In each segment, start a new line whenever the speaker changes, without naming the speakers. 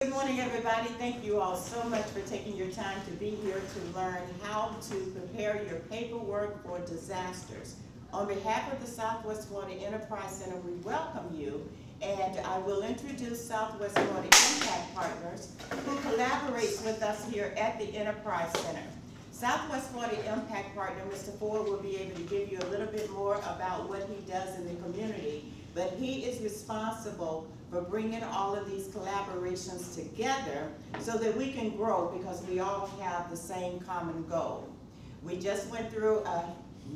Good morning, everybody. Thank you all so much for taking your time to be here to learn how to prepare your paperwork for disasters. On behalf of the Southwest Florida Enterprise Center, we welcome you, and I will introduce Southwest Florida Impact Partners, who collaborates with us here at the Enterprise Center. Southwest Florida Impact Partner, Mr. Ford, will be able to give you a little bit more about what he does in the community, but he is responsible for bringing all of these collaborations together so that we can grow, because we all have the same common goal. We just went through a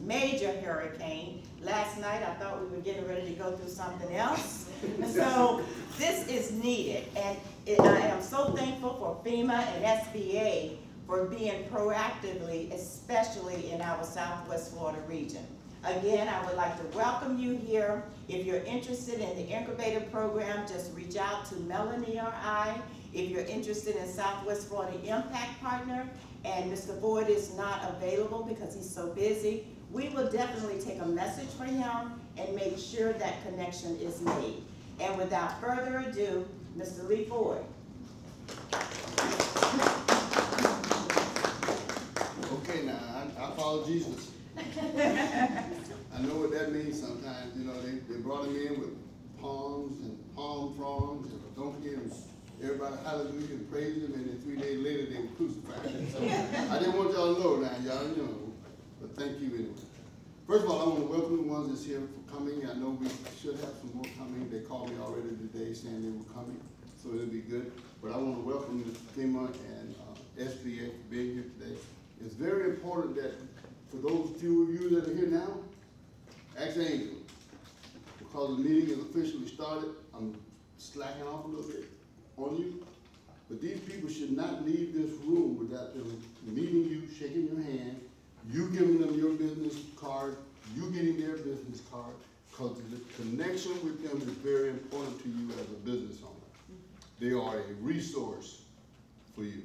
major hurricane. Last night I thought we were getting ready to go through something else. So this is needed, and I am so thankful for FEMA and SBA for being proactively, especially in our Southwest Florida region. Again, I would like to welcome you here. If you're interested in the incubator program, just reach out to Melanie or I. If you're interested in Southwest Florida Impact Partner and Mr. Ford is not available because he's so busy, we will definitely take a message for him and make sure that connection is made. And without further ado, Mr. LeeFord.
Okay, now, I follow Jesus. I know what that means sometimes. You know, they brought him in with palms and palm fronds and a donkey, and everybody hallelujah and praised him, and then 3 days later they were crucified him. So I didn't want y'all to know now, y'all know, but thank you anyway. First of all, I want to welcome the ones that's here for coming. I know we should have some more coming. They called me already today saying they were coming, so it'll be good. But I want to welcome FEMA and SBA for being here today. It's very important that for those few of you that are here now, ask Angel. Because the meeting is officially started, I'm slacking off a little bit on you. But these people should not leave this room without them meeting you, shaking your hand, you giving them your business card, you getting their business card, because the connection with them is very important to you as a business owner. They are a resource for you.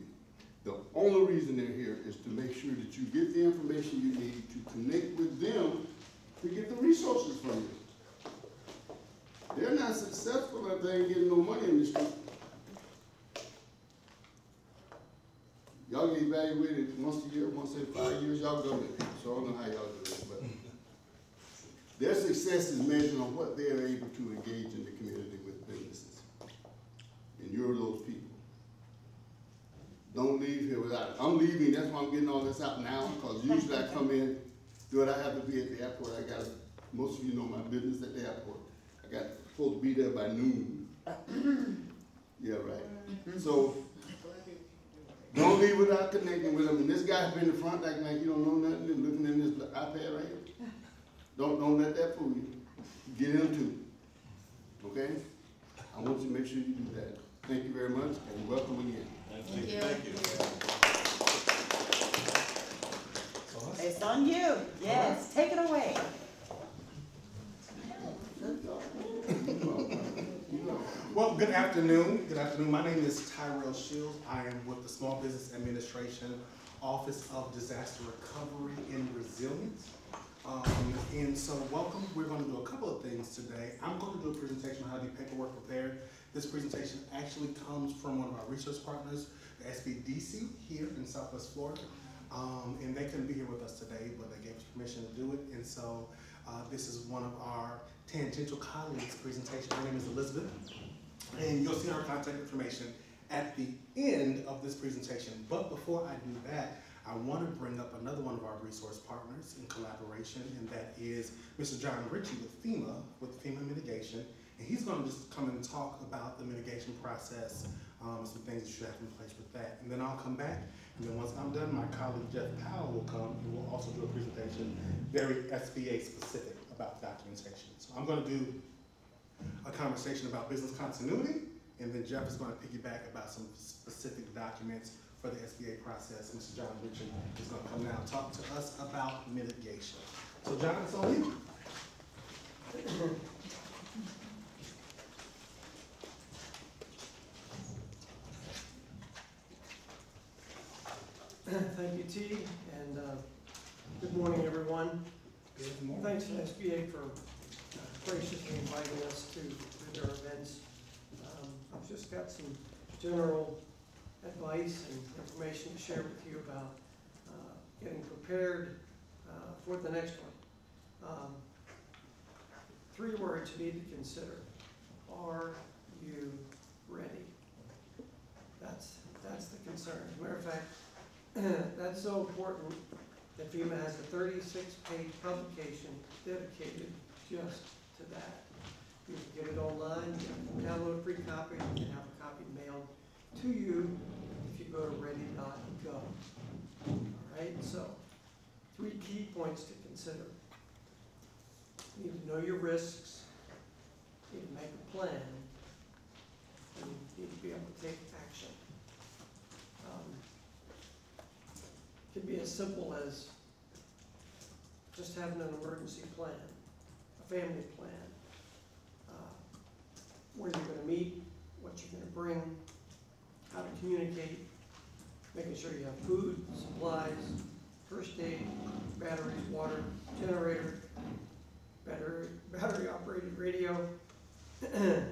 The only reason they're here is to make sure that you get the information you need to connect with them to get the resources from you. They're not successful if they ain't getting no money in the street. Y'all get evaluated once a year, once every 5 years, y'all government people, so I don't know how y'all do it, but their success is measured on what they are able to engage in the community with businesses. And you're those people. Don't leave here without it. I'm leaving, that's why I'm getting all this out now, because usually I come in, do what I have to be at the airport. I got, most of you know my business at the airport. I got supposed to be there by noon. Yeah, right. So, don't leave without connecting with them. And this guy's been in the front acting like you don't know nothing and looking in this iPad right here. Don't let that fool you. Get him too. Okay? I want you to make sure you do that. Thank you very much, and welcome again.
Thank you. Thank you. It's on you. Yes, take it away.
Well, good afternoon. Good afternoon. My name is Tyrell Shields. I am with the Small Business Administration Office of Disaster Recovery and Resilience. And so welcome. We're going to do a couple of things today. I'm going to do a presentation on how to be paperwork prepared. This presentation actually comes from one of our research partners, the SBDC here in Southwest Florida. And they couldn't be here with us today, but they gave us permission to do it. And so this is one of our tangential colleagues' presentation. Her name is Elizabeth. And you'll see her contact information at the end of this presentation. But before I do that, I want to bring up another one of our resource partners in collaboration, and that is Mr. John Ritchie with FEMA Mitigation. And he's going to just come and talk about the mitigation process, some things that you have in place with that. And then I'll come back, and then once I'm done, my colleague Jeff Powell will come and we'll also do a presentation very SBA specific about documentation. So I'm going to do a conversation about business continuity, and then Jeff is going to piggyback about some specific documents for the SBA process. Mr. John Ritchie is going to come now and talk to us about mitigation. So John, it's on you.
Thank you, T, and good morning, everyone.
Good morning.
Thanks to SBA for graciously inviting us to their events. I've just got some general advice and information to share with you about getting prepared for the next one. 3 words you need to consider. Are you ready? That's the concern. As a matter of fact, that's so important that FEMA has a 36-page publication dedicated just to that. You can get it online, you can download a free copy, you can have a copy mailed to you if you go to ready.gov. All right, so 3 key points to consider. You need to know your risks, you need to make a plan, and you need to be able to take action. It can be as simple as just having an emergency plan, a family plan, where you're going to meet, what you're going to bring, how to communicate, making sure you have food, supplies, first aid, batteries, water, generator, battery operated radio. Do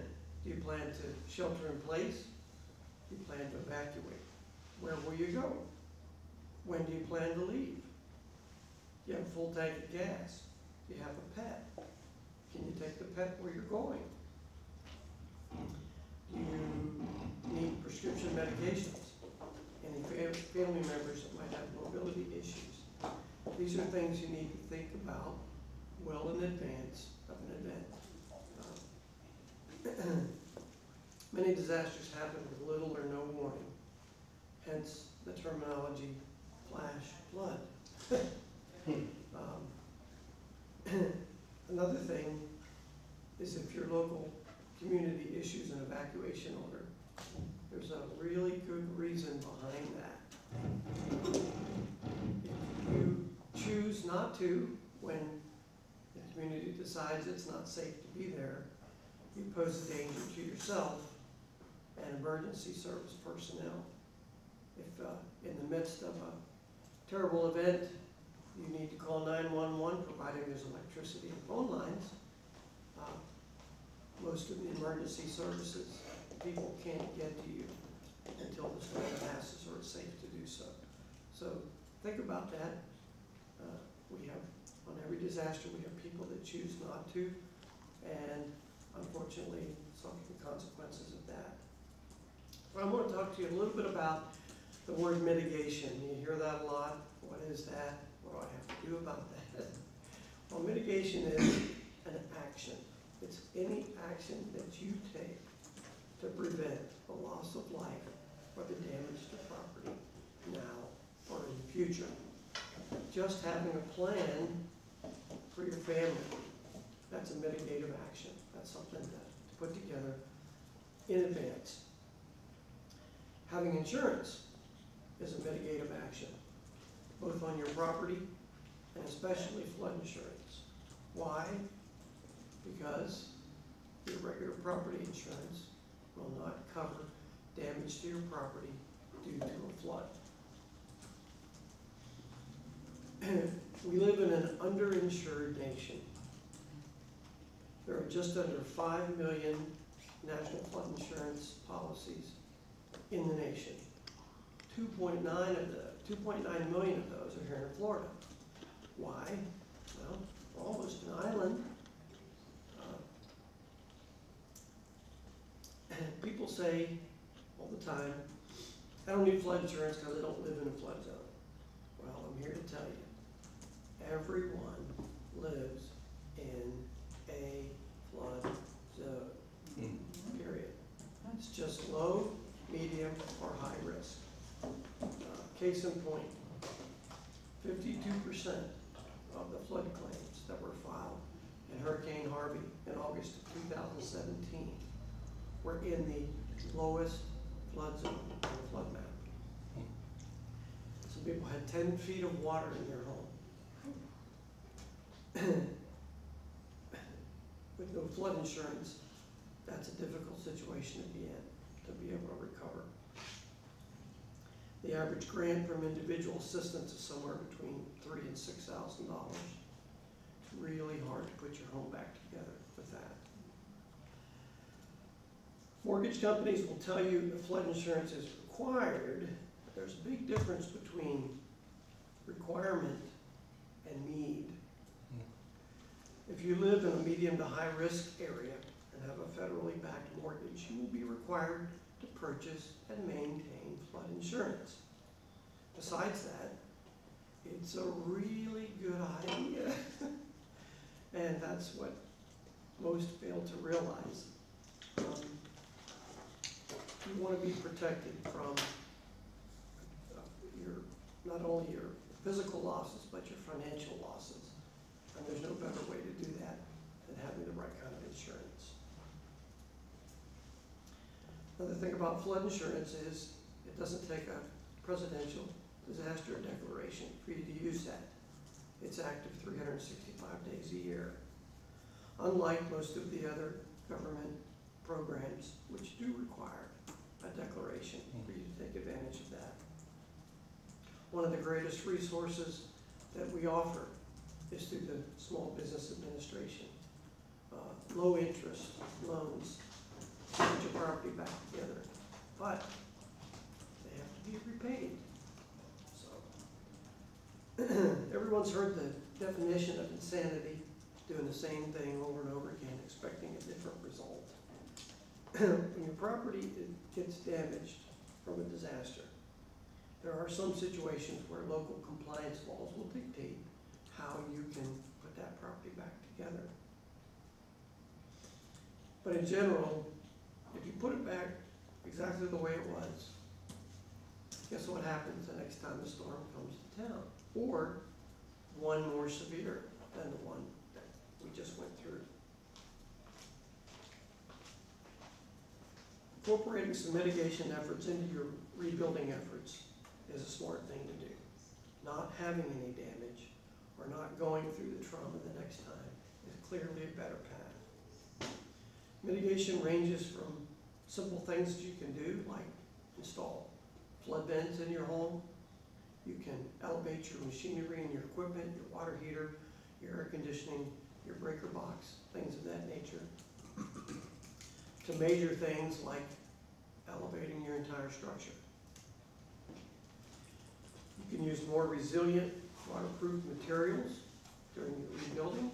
you plan to shelter in place? Do you plan to evacuate? Where will you go? When do you plan to leave? Do you have a full tank of gas? Do you have a pet? Can you take the pet where you're going? Do you need prescription medications? Any family members that might have mobility issues? These are things you need to think about well in advance of an event. Many disasters happen with little or no warning, hence the terminology flash flood. Another thing is if your local community issues an evacuation order, there's a really good reason behind that. If you choose not to, when the community decides it's not safe to be there, you pose a danger to yourself and emergency service personnel. If in the midst of a terrible event, you need to call 911, providing there's electricity and phone lines. Most of the emergency services, people can't get to you until the storm passes or it's safe to do so. So think about that. We have, on every disaster, we have people that choose not to, and unfortunately, suffer the consequences of that. But I want to talk to you a little bit about the word mitigation. You hear that a lot. What is that? What do I have to do about that? Well, mitigation is an action. It's any action that you take to prevent the loss of life or the damage to property now or in the future. Just having a plan for your family, that's a mitigative action. That's something to put together in advance. Having insurance is a mitigative action, both on your property and especially flood insurance. Why? Because your regular property insurance will not cover damage to your property due to a flood. We live in an underinsured nation. There are just under 5 million national flood insurance policies in the nation. 2.9 million of those are here in Florida. Why? Well, we're almost an island. People say all the time, I don't need flood insurance because I don't live in a flood zone. Well, I'm here to tell you, everyone lives in a flood zone, period. It's just low, medium, or high risk. Case in point, 52% of the flood claims that were filed in Hurricane Harvey in August of 2017 were in the lowest flood zone on the flood map. Some people had 10 feet of water in their home. With no flood insurance, that's a difficult situation to be in, to be able to recover. The average grant from individual assistance is somewhere between $3,000 and $6,000. It's really hard to put your home back together with that. Mortgage companies will tell you if flood insurance is required. There's a big difference between requirement and need. If you live in a medium to high risk area and have a federally backed mortgage, you will be required to purchase and maintain flood insurance. Besides that, it's a really good idea. And that's what most fail to realize. You want to be protected from not only your physical losses, but your financial losses. And there's no better way to do that than having the right kind of insurance. Another thing about flood insurance is it doesn't take a presidential disaster declaration for you to use that. It's active 365 days a year. Unlike most of the other government programs, which do require a declaration for you to take advantage of that. One of the greatest resources that we offer is through the Small Business Administration. Low interest loans to put your property back together, but they have to be repaid. So everyone's heard the definition of insanity, doing the same thing over and over again, expecting a different result. When your property gets damaged from a disaster, there are some situations where local compliance laws will dictate how you can put that property back together. But in general, if you put it back exactly the way it was, guess what happens the next time the storm comes to town? Or one more severe than the one that we just went through. Incorporating some mitigation efforts into your rebuilding efforts is a smart thing to do. Not having any damage or not going through the trauma the next time is clearly a better path. Mitigation ranges from simple things that you can do, like install flood vents in your home. You can elevate your machinery and your equipment, your water heater, your air conditioning, your breaker box, things of that nature. To major things like elevating your entire structure. You can use more resilient, waterproof materials during your rebuilding.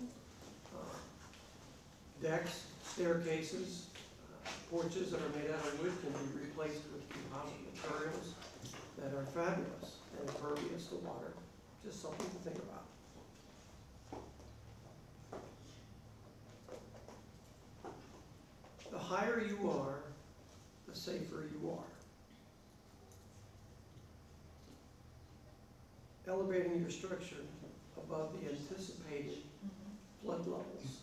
Decks, staircases, porches that are made out of wood can be replaced with composite materials that are fabulous and impervious to water. Just something to think about. The higher you are, the safer you are. Elevating your structure above the anticipated flood levels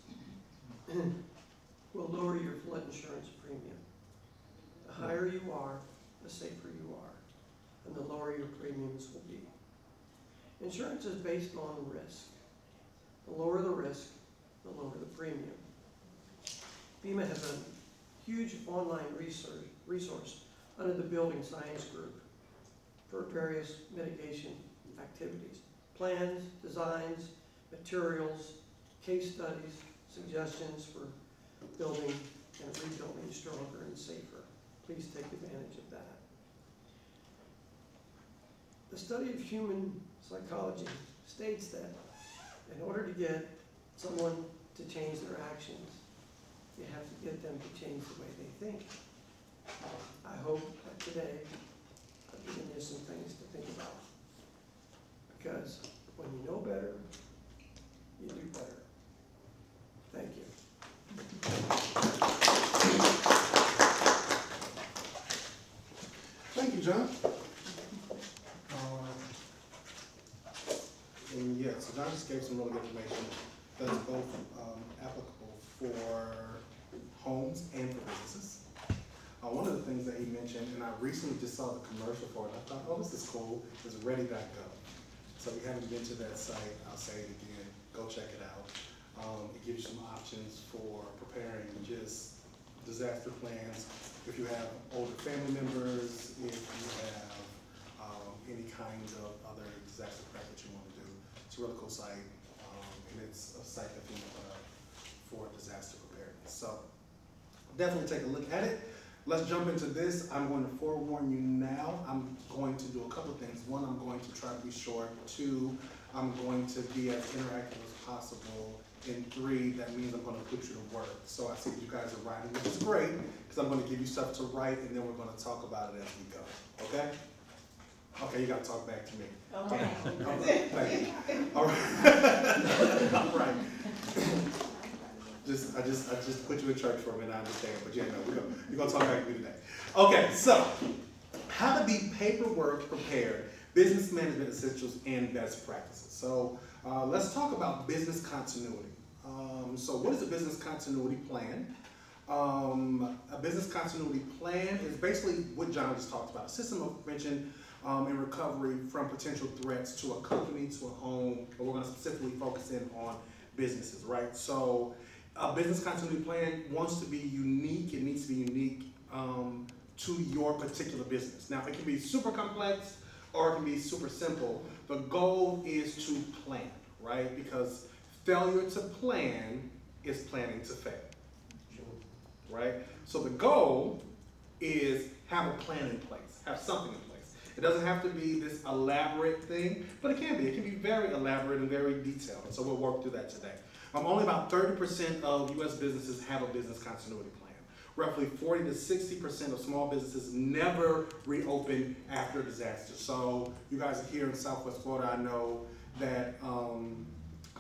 will lower your flood insurance premium. The higher you are, the safer you are, and the lower your premiums will be. Insurance is based on risk. The lower the risk, the lower the premium. FEMA has a huge online resource under the Building Science Group for various mitigation activities. Plans, designs, materials, case studies, suggestions for building and rebuilding stronger and safer. Please take advantage of that. The study of human psychology states that in order to get someone to change their actions, you have to get them to change the way they think. I hope that today I've given you some things to think about. Because when you know better, you do better. Thank you.
Thank you, John. And yeah, so John just gave some really good information that's both applicable for homes and for businesses. One of the things that he mentioned, and I recently just saw the commercial for it, I thought, oh, this is cool, is ready.gov. So if you haven't been to that site, I'll say it again, go check it out. It gives you some options for preparing just disaster plans. If you have older family members, if you have any kind of other disaster prep that you want to do. It's a really cool site, and it's a site that for disaster preparedness. So definitely take a look at it. let's jump into this. I'm going to forewarn you now. I'm going to do a couple of things. One, I'm going to try to be short. Two, I'm going to be as interactive as possible. And three, that means I'm going to put you to work. So I see you guys are writing, which is great, because I'm going to give you stuff to write, and then we're going to talk about it as we go. Okay? Okay, you got to talk back to me.
Okay.
All right. Thank you. All right. All right. I just put you in church for a minute. I understand, but yeah, no, you're gonna talk back to me today. Okay, so how to be paperwork prepared, business management essentials, and best practices. So let's talk about business continuity. So what is a business continuity plan? A business continuity plan is basically what John just talked about: a system of prevention and recovery from potential threats to a company, to a home, but we're going to specifically focus in on businesses, right? So a business continuity plan wants to be unique. It needs to be unique to your particular business. Now, it can be super complex or it can be super simple. The goal is to plan, right? Because failure to plan is planning to fail, right? So the goal is have a plan in place, have something in place. It doesn't have to be this elaborate thing, but it can be. It can be very elaborate and very detailed. And so we'll work through that today. Only about 30% of U.S. businesses have a business continuity plan. Roughly 40 to 60% of small businesses never reopen after a disaster. So you guys are here in Southwest Florida. I know that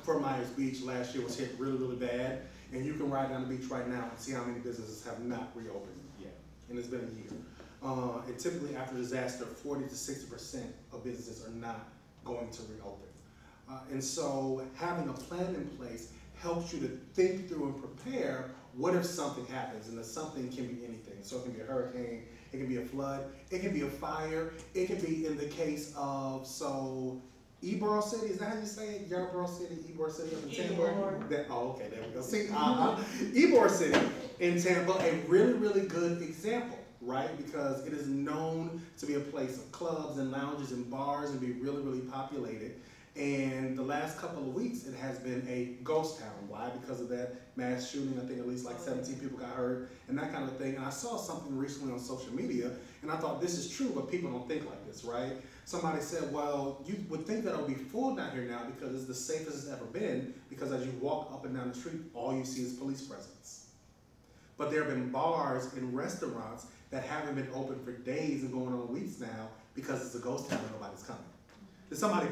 Fort Myers Beach last year was hit really, really bad. And you can ride down the beach right now and see how many businesses have not reopened yet. And it's been a year. And typically after disaster, 40 to 60% of businesses are not going to reopen. And so having a plan in place helps you to think through and prepare what if something happens. And the something can be anything. So it can be a hurricane, it can be a flood, it can be a fire, it can be in the case of, Ybor City, is that how you say it? Ybor City, Ybor City up in Tampa? Oh, okay, there we go. See, Ybor City in Tampa, a really, really good example. Right? Because it is known to be a place of clubs and lounges and bars and be really, really populated. And the last couple of weeks, it has been a ghost town. Why? Because of that mass shooting. I think at least like 17 people got hurt and that kind of thing. And I saw something recently on social media and I thought this is true, but people don't think like this, right? Somebody said, well, you would think that it'll be full down here now because it's the safest it's ever been, because as you walk up and down the street, all you see is police presence. But there have been bars and restaurants that haven't been open for days and going on weeks now because it's a ghost town and nobody's coming. Did somebody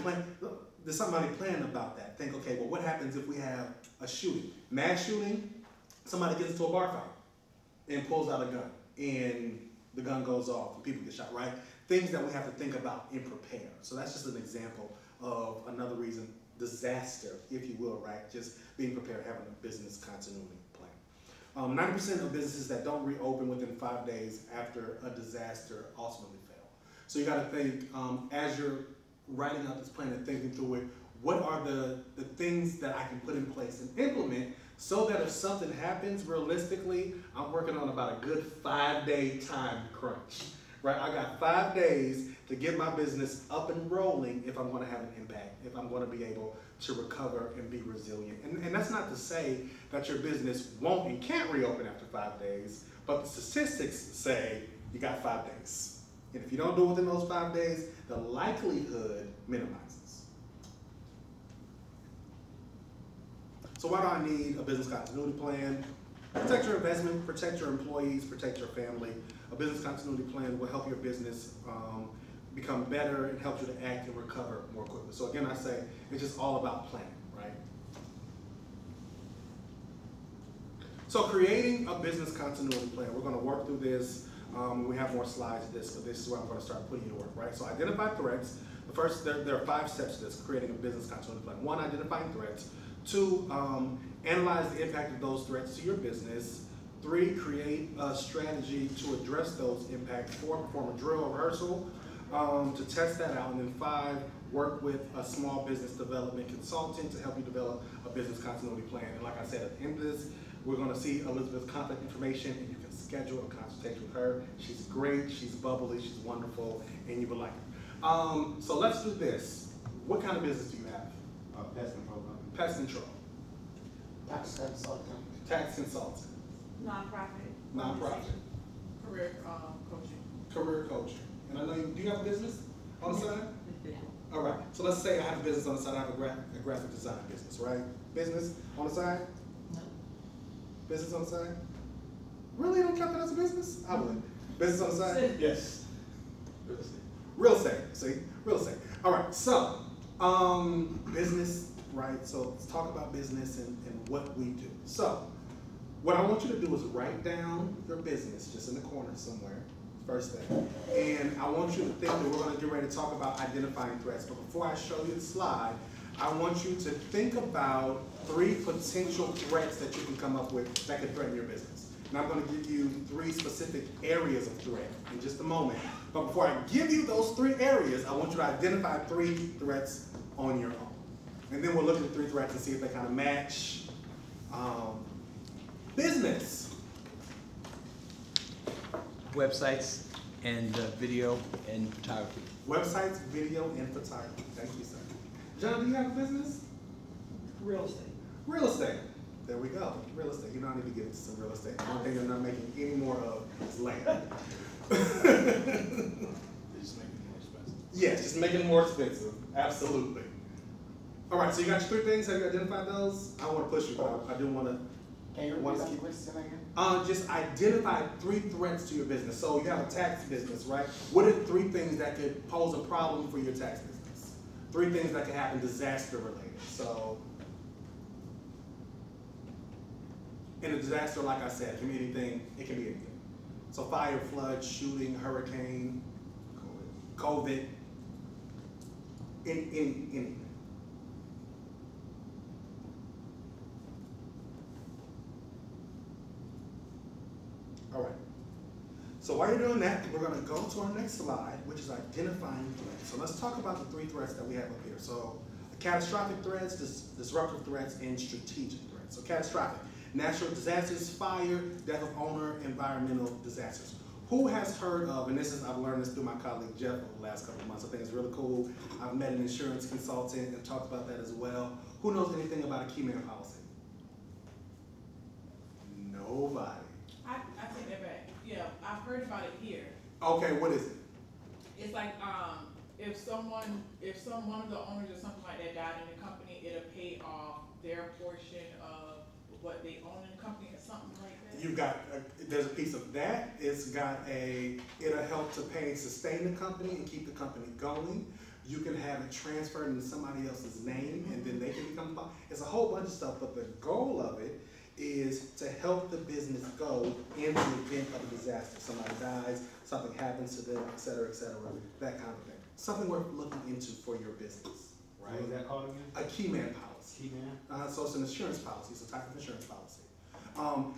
plan about that? Think, okay, well, what happens if we have a shooting? Mass shooting, somebody gets into a bar fight and pulls out a gun and the gun goes off and people get shot, right? Things that we have to think about and prepare. So that's just an example of another reason, disaster, if you will, right? Just being prepared, having a business continuity plan. 90% of businesses that don't reopen within 5 days after a disaster ultimately fail. So you got to think, as you're writing out this plan and thinking through it, what are the things that I can put in place and implement so that if something happens, realistically, I'm working on about a good 5-day time crunch, right? I got 5 days to get my business up and rolling if I'm going to have an impact, if I'm going to be able to recover and be resilient. And that's not to say that your business won't and can't reopen after 5 days, but the statistics say you got 5 days. And if you don't do it within those 5 days, the likelihood minimizes. So why do I need a business continuity plan? Protect your investment, protect your employees, protect your family. A business continuity plan will help your business become better and help you to act and recover more quickly. So again, I say it's just all about planning, right? So creating a business continuity plan, we're going to work through this. We have more slides of this, but this is where I'm going to start putting you to work, right? So identify threats. The first, there are 5 steps to this, creating a business continuity plan. 1, identifying threats. 2, analyze the impact of those threats to your business. 3, create a strategy to address those impacts. 4, perform a drill or rehearsal to test that out. And then 5, work with a small business development consultant to help you develop a business continuity plan. And like I said, at the end of this, we're going to see Elizabeth's contact information, and you can schedule a consultation with her. She's great, she's bubbly, she's wonderful, and you will like her. So let's do this. What kind of business do you have?
Pest control company.
Pest control.
Tax consultant.
Tax consultant.
Nonprofit.
Nonprofit.
Career coaching.
Career coaching. And I know do you have a business on the side? All right, so let's say I have a business on the side, I have a graphic design business, right? Business on the side?
No.
Business on the side? Really, you don't count that as a business? I would. Business on the side? Yes. Real estate. Real estate, see? Real estate. All right, so, business, right? So let's talk about business and what we do. So, what I want you to do is write down your business just in the corner somewhere. First thing. And I want you to think that we're going to get ready to talk about identifying threats. But before I show you the slide, I want you to think about 3 potential threats that you can come up with that could threaten your business. And I'm going to give you 3 specific areas of threat in just a moment. But before I give you those 3 areas, I want you to identify 3 threats on your own. And then we'll look at the 3 threats and see if they kind of match. Business.
Websites and video and photography.
Websites, video, and photography. Thank you, sir. John, do you have a business?
Real estate.
Real estate. There we go. Real estate. You know, I need to get into some real estate. One thing I'm not making any more of is land.
They just make it more expensive.
Yes, just making it more expensive. Absolutely. All right, so you got your 3 things. Have you identified those? I want to push you, but I do want to.
Can you repeat that question again?
Just identify 3 threats to your business. So you have a tax business, right? What are 3 things that could pose a problem for your tax business? 3 things that could happen disaster related. So, in a disaster, like I said, it can be anything. It can be anything. So fire, flood, shooting, hurricane, COVID, anything. All right. So while you're doing that, we're going to go to our next slide, which is identifying threats. So let's talk about the 3 threats that we have up here. So catastrophic threats, disruptive threats, and strategic threats. So catastrophic, natural disasters, fire, death of owner, environmental disasters. Who has heard of, and I've learned this through my colleague Jeff over the last couple of months. I think it's really cool. I've met an insurance consultant and talked about that as well. Who knows anything about a key man policy? Nobody.
I take that back. Yeah, I've heard about it here.
Okay, what is it?
It's like if one of the owners or something like that died in the company, it'll pay off their portion of what they own in the company or something like that.
You've got there's a piece of that. It'll help to pay and sustain the company and keep the company going. You can have it transferred into somebody else's name and then they can become. It's a whole bunch of stuff, but the goal of it is to help the business go in the event of a disaster. Somebody dies, something happens to them, et cetera, that kind of thing. Something worth looking into for your business, right?
What is that called again?
A key man policy.
Key man?
So it's an insurance policy. It's a type of insurance policy.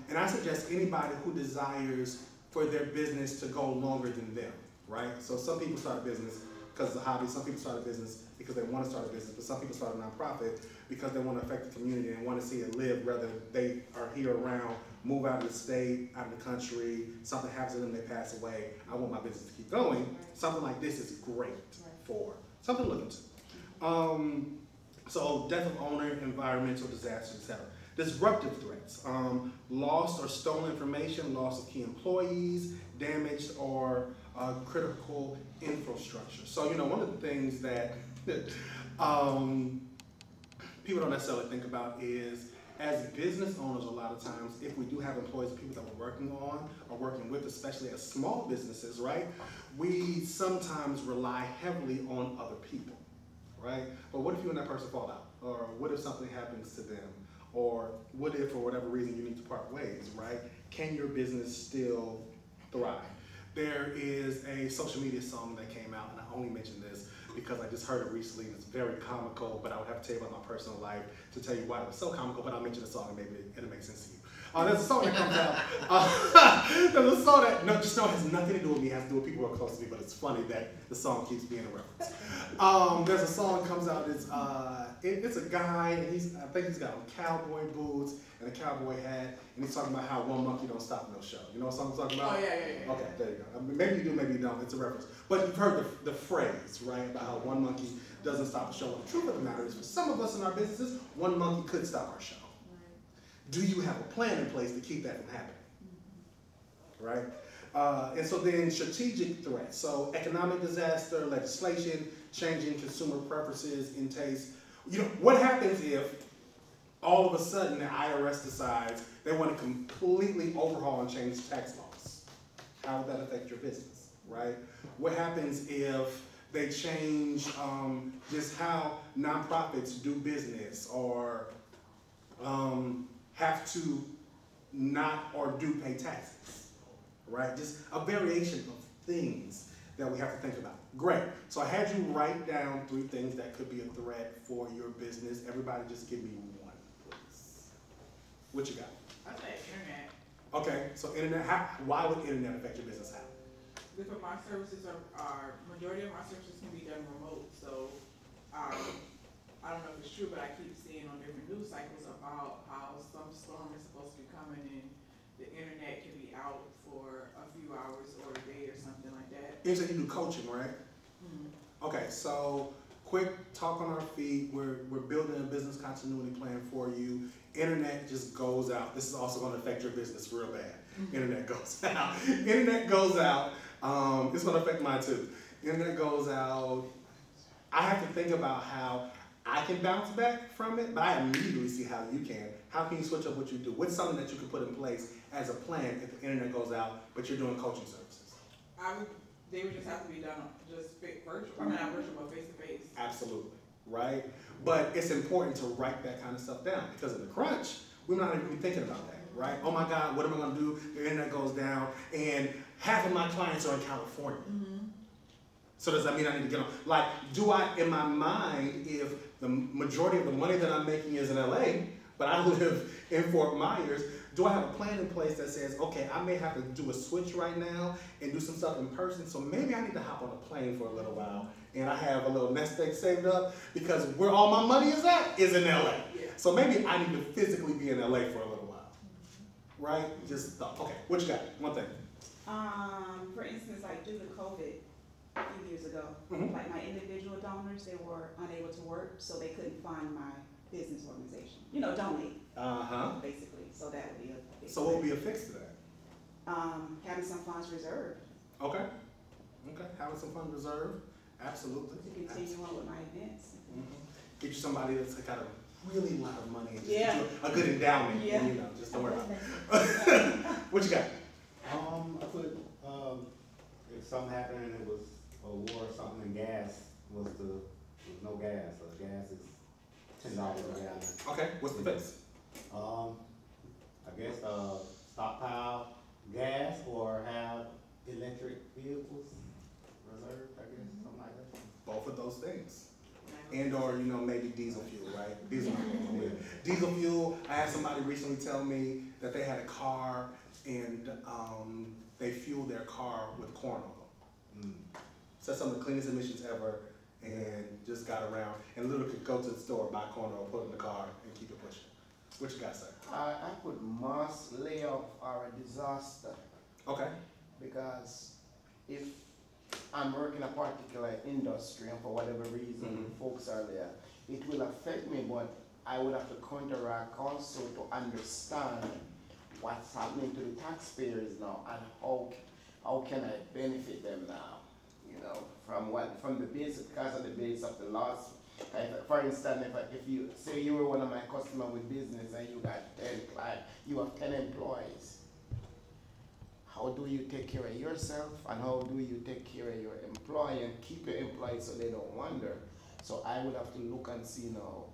And I suggest anybody who desires for their business to go longer than them, right? So some people start a business because it's a hobby. Some people start a business because they want to start a business, but some people start a nonprofit because they want to affect the community and want to see it live, whether they are here around, move out of the state, out of the country, something happens to them, they pass away. I want my business to keep going. Something like this is great for something to look into. So death of owner, environmental disasters, etc. Disruptive threats, lost or stolen information, loss of key employees, damaged or critical infrastructure. So, one of the things that people don't necessarily think about is, as business owners, a lot of times, if we do have employees, people that we're working on or working with, especially as small businesses, right, we sometimes rely heavily on other people, right? But what if you and that person fall out? Or what if something happens to them? Or what if, for whatever reason, you need to part ways, right? Can your business still thrive? There is a social media song that came out, and I only mention this because I just heard it recently, and it's very comical, but I would have to tell you about my personal life to tell you why it was so comical, but I'll mention the song and maybe it'll make sense to you. There's a song that comes out. There's a song that, just know it has nothing to do with me, it has to do with people who are close to me, but it's funny that the song keeps being a reference. There's a song that comes out, it's a guy, and I think he's got on cowboy boots and a cowboy hat, and he's talking about how one monkey don't stop no show. You know what song I'm talking about?
Oh, yeah.
Okay, there you go. Maybe you do, maybe you don't, it's a reference. But you've heard the phrase, right, about how one monkey doesn't stop a show. Well, the truth of the matter is, for some of us in our businesses, one monkey could stop our show. Do you have a plan in place to keep that from happening? Right? And so then strategic threats. So economic disaster, legislation, changing consumer preferences and tastes. You know, what happens if all of a sudden the IRS decides they want to completely overhaul and change tax laws? How would that affect your business, right? What happens if they change just how nonprofits do business, or have to not or do pay taxes, right? Just a variation of things that we have to think about. Great. So I had you write down 3 things that could be a threat for your business. Everybody just give me one, please. What you got?
I say internet.
Okay, so internet, why would internet affect your business? How?
Because my services are, majority of my services can be done remote, so, I don't know if it's true, but I keep seeing on different news cycles about how some storm is supposed to be coming and the internet can be out for a few hours or a day or something like that.
You said you do coaching, right?
Mhm.
Okay, so quick talk on our feet. We're building a business continuity plan for you. Internet just goes out. This is also going to affect your business real bad. Internet goes out. Internet goes out. It's going to affect mine too. Internet goes out. I have to think about how I can bounce back from it, but I immediately see how you can. How can you switch up what you do? What's something that you can put in place as a plan if the internet goes out, but you're doing coaching services?
They would just have to be done just virtual, I mean not virtual, but face to face.
Absolutely, right? But it's important to write that kind of stuff down, because in the crunch, we're not even thinking about that, right? Oh my God, what am I gonna do? The internet goes down, and half of my clients are in California. So does that mean I need to get on? Like, do I, in my mind, if the majority of the money that I'm making is in LA, but I live in Fort Myers, do I have a plan in place that says, okay, I may have to do a switch right now and do some stuff in person, so maybe I need to hop on a plane for a little while, and I have a little nest egg saved up, because where all my money is at is in LA. So maybe I need to physically be in LA for a little while, right? Just thought, okay, what you got? One thing.
For instance, like due to COVID, a few years ago, like my individual donors, they were unable to work, so they couldn't fund my business organization. You know, donate. Basically, so that would be a big
So what would be a fix to that?
having some funds reserved
Okay. Okay. Having some funds reserved. Absolutely.
to continue on with my events.
Get you somebody that's got a really lot of money and just
Yeah.
get you a good endowment.
Yeah.
You know, just don't worry about it. What you got?
I put, if something happened and it was a war or something and gas was no gas, or gas is $10 a gallon.
Okay. What's the fix?
I guess, stockpile gas or have electric vehicles reserved, I guess, something like that.
Both of those things. And or, you know, maybe diesel fuel, right? Diesel fuel. Yeah. Diesel fuel, I had somebody recently tell me that they had a car and they fueled their car with corn oil. So that's some of the cleanest emissions ever, and just got around and literally could go to the store, buy corn oil, put it in the car, and keep it pushing. What you got, sir?
I put mass layoff or a disaster,
Okay.
because if I'm working a particular industry and for whatever reason folks are there, it will affect me, but I would have to counteract also to understand what's happening to the taxpayers now and how can I benefit them now, you know, from the base, because of the base of the loss. For instance, if you say you were one of my customers with business and you got 10 clients, you have 10 employees. How do you take care of yourself, and how do you take care of your employee and keep your employees so they don't wander? So I would have to look and see now,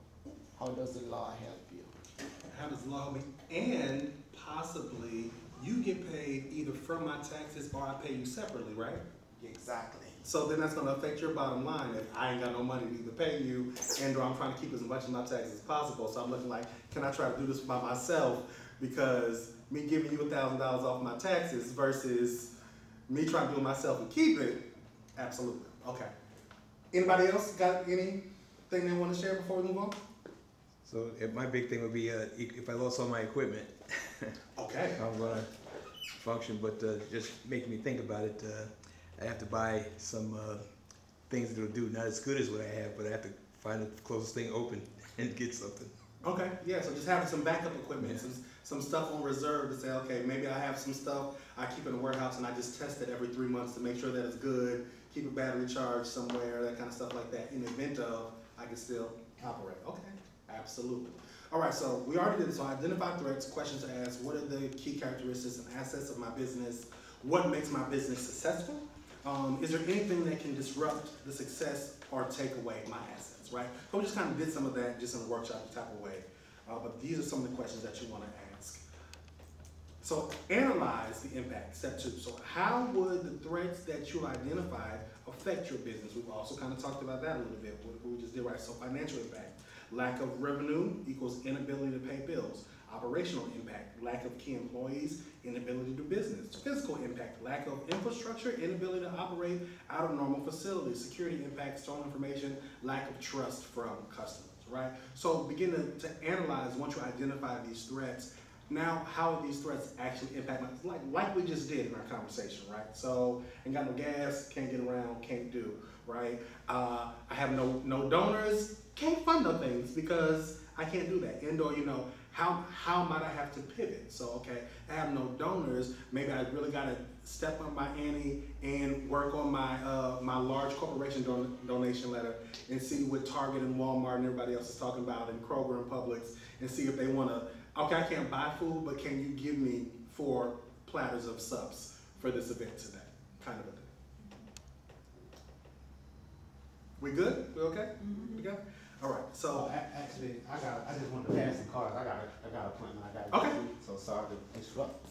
how does the law help you?
How does the law help me? And possibly you get paid either from my taxes or I pay you separately, right?
Exactly.
So then that's gonna affect your bottom line if I ain't got no money to either pay you and or I'm trying to keep as much of my taxes as possible. So I'm looking like, can I try to do this by myself? Because me giving you $1,000 off my taxes versus me trying to do it myself and keep it, absolutely. Okay. Anybody else got anything they want to share before we move on?
So my big thing would be if I lost all my equipment,
Okay.
I'm gonna function. But just making me think about it, I have to buy some things that'll do not as good as what I have, but I have to find the closest thing open and get something.
Okay, yeah, so just having some backup equipment, some stuff on reserve to say, okay, maybe I have some stuff I keep in the warehouse and I just test it every 3 months to make sure that it's good, keep a battery charged somewhere, that kind of stuff like that, in the event of I can still operate. Okay, absolutely. All right, so we already did this. So identify threats, questions to ask, what are the key characteristics and assets of my business? What makes my business successful? Is there anything that can disrupt the success or take away my assets, right? So we just kind of did some of that just in a workshop type of way. But these are some of the questions that you want to ask. So analyze the impact, step 2. So how would the threats that you identified affect your business? We've also kind of talked about that a little bit, what we just did, right? So financial impact, lack of revenue equals inability to pay bills. Operational impact, lack of key employees, inability to do business. Physical impact, lack of infrastructure, inability to operate out of normal facilities. Security impact, stolen information, lack of trust from customers, right? So begin to analyze once you identify these threats. Now, how these threats actually impact my, like we just did in our conversation, right? So, ain't got no gas, can't get around, can't do, right? I have no donors, can't fund no things because I can't do that. And or, you know, how might I have to pivot? So, okay, I have no donors, maybe I really gotta step on my ante and work on my my large corporation donation letter and see what Target and Walmart and everybody else is talking about and Kroger and Publix and see if they wanna, okay, I can't buy food, but can you give me 4 platters of subs for this event today? Kind of a thing. We good? We okay? We good? All right, so.
Actually, I just wanted to pass some cards. I got an appointment. I got to
Okay.
go to, so sorry to disrupt.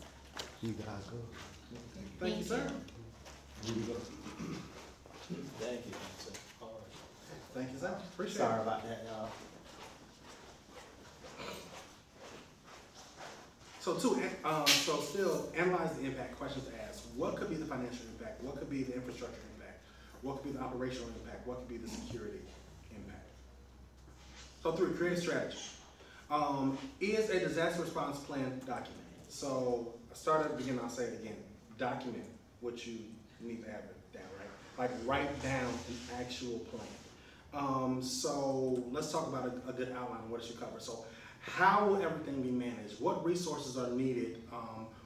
You guys go.
Thank you, sir.
You go.
Thank you, sir. All right.
Thank you, sir. Appreciate
Sorry
it.
about that, y'all.
So so still analyze the impact, questions to ask. What could be the financial impact? What could be the infrastructure impact? What could be the operational impact? What could be the security impact? So 3, create a strategy. Is a disaster response plan documented? So I started at the beginning, I'll say it again. Document what you need to have it down, right? Like write down an actual plan. So let's talk about a good outline of what it should cover. So how will everything be managed? What resources are needed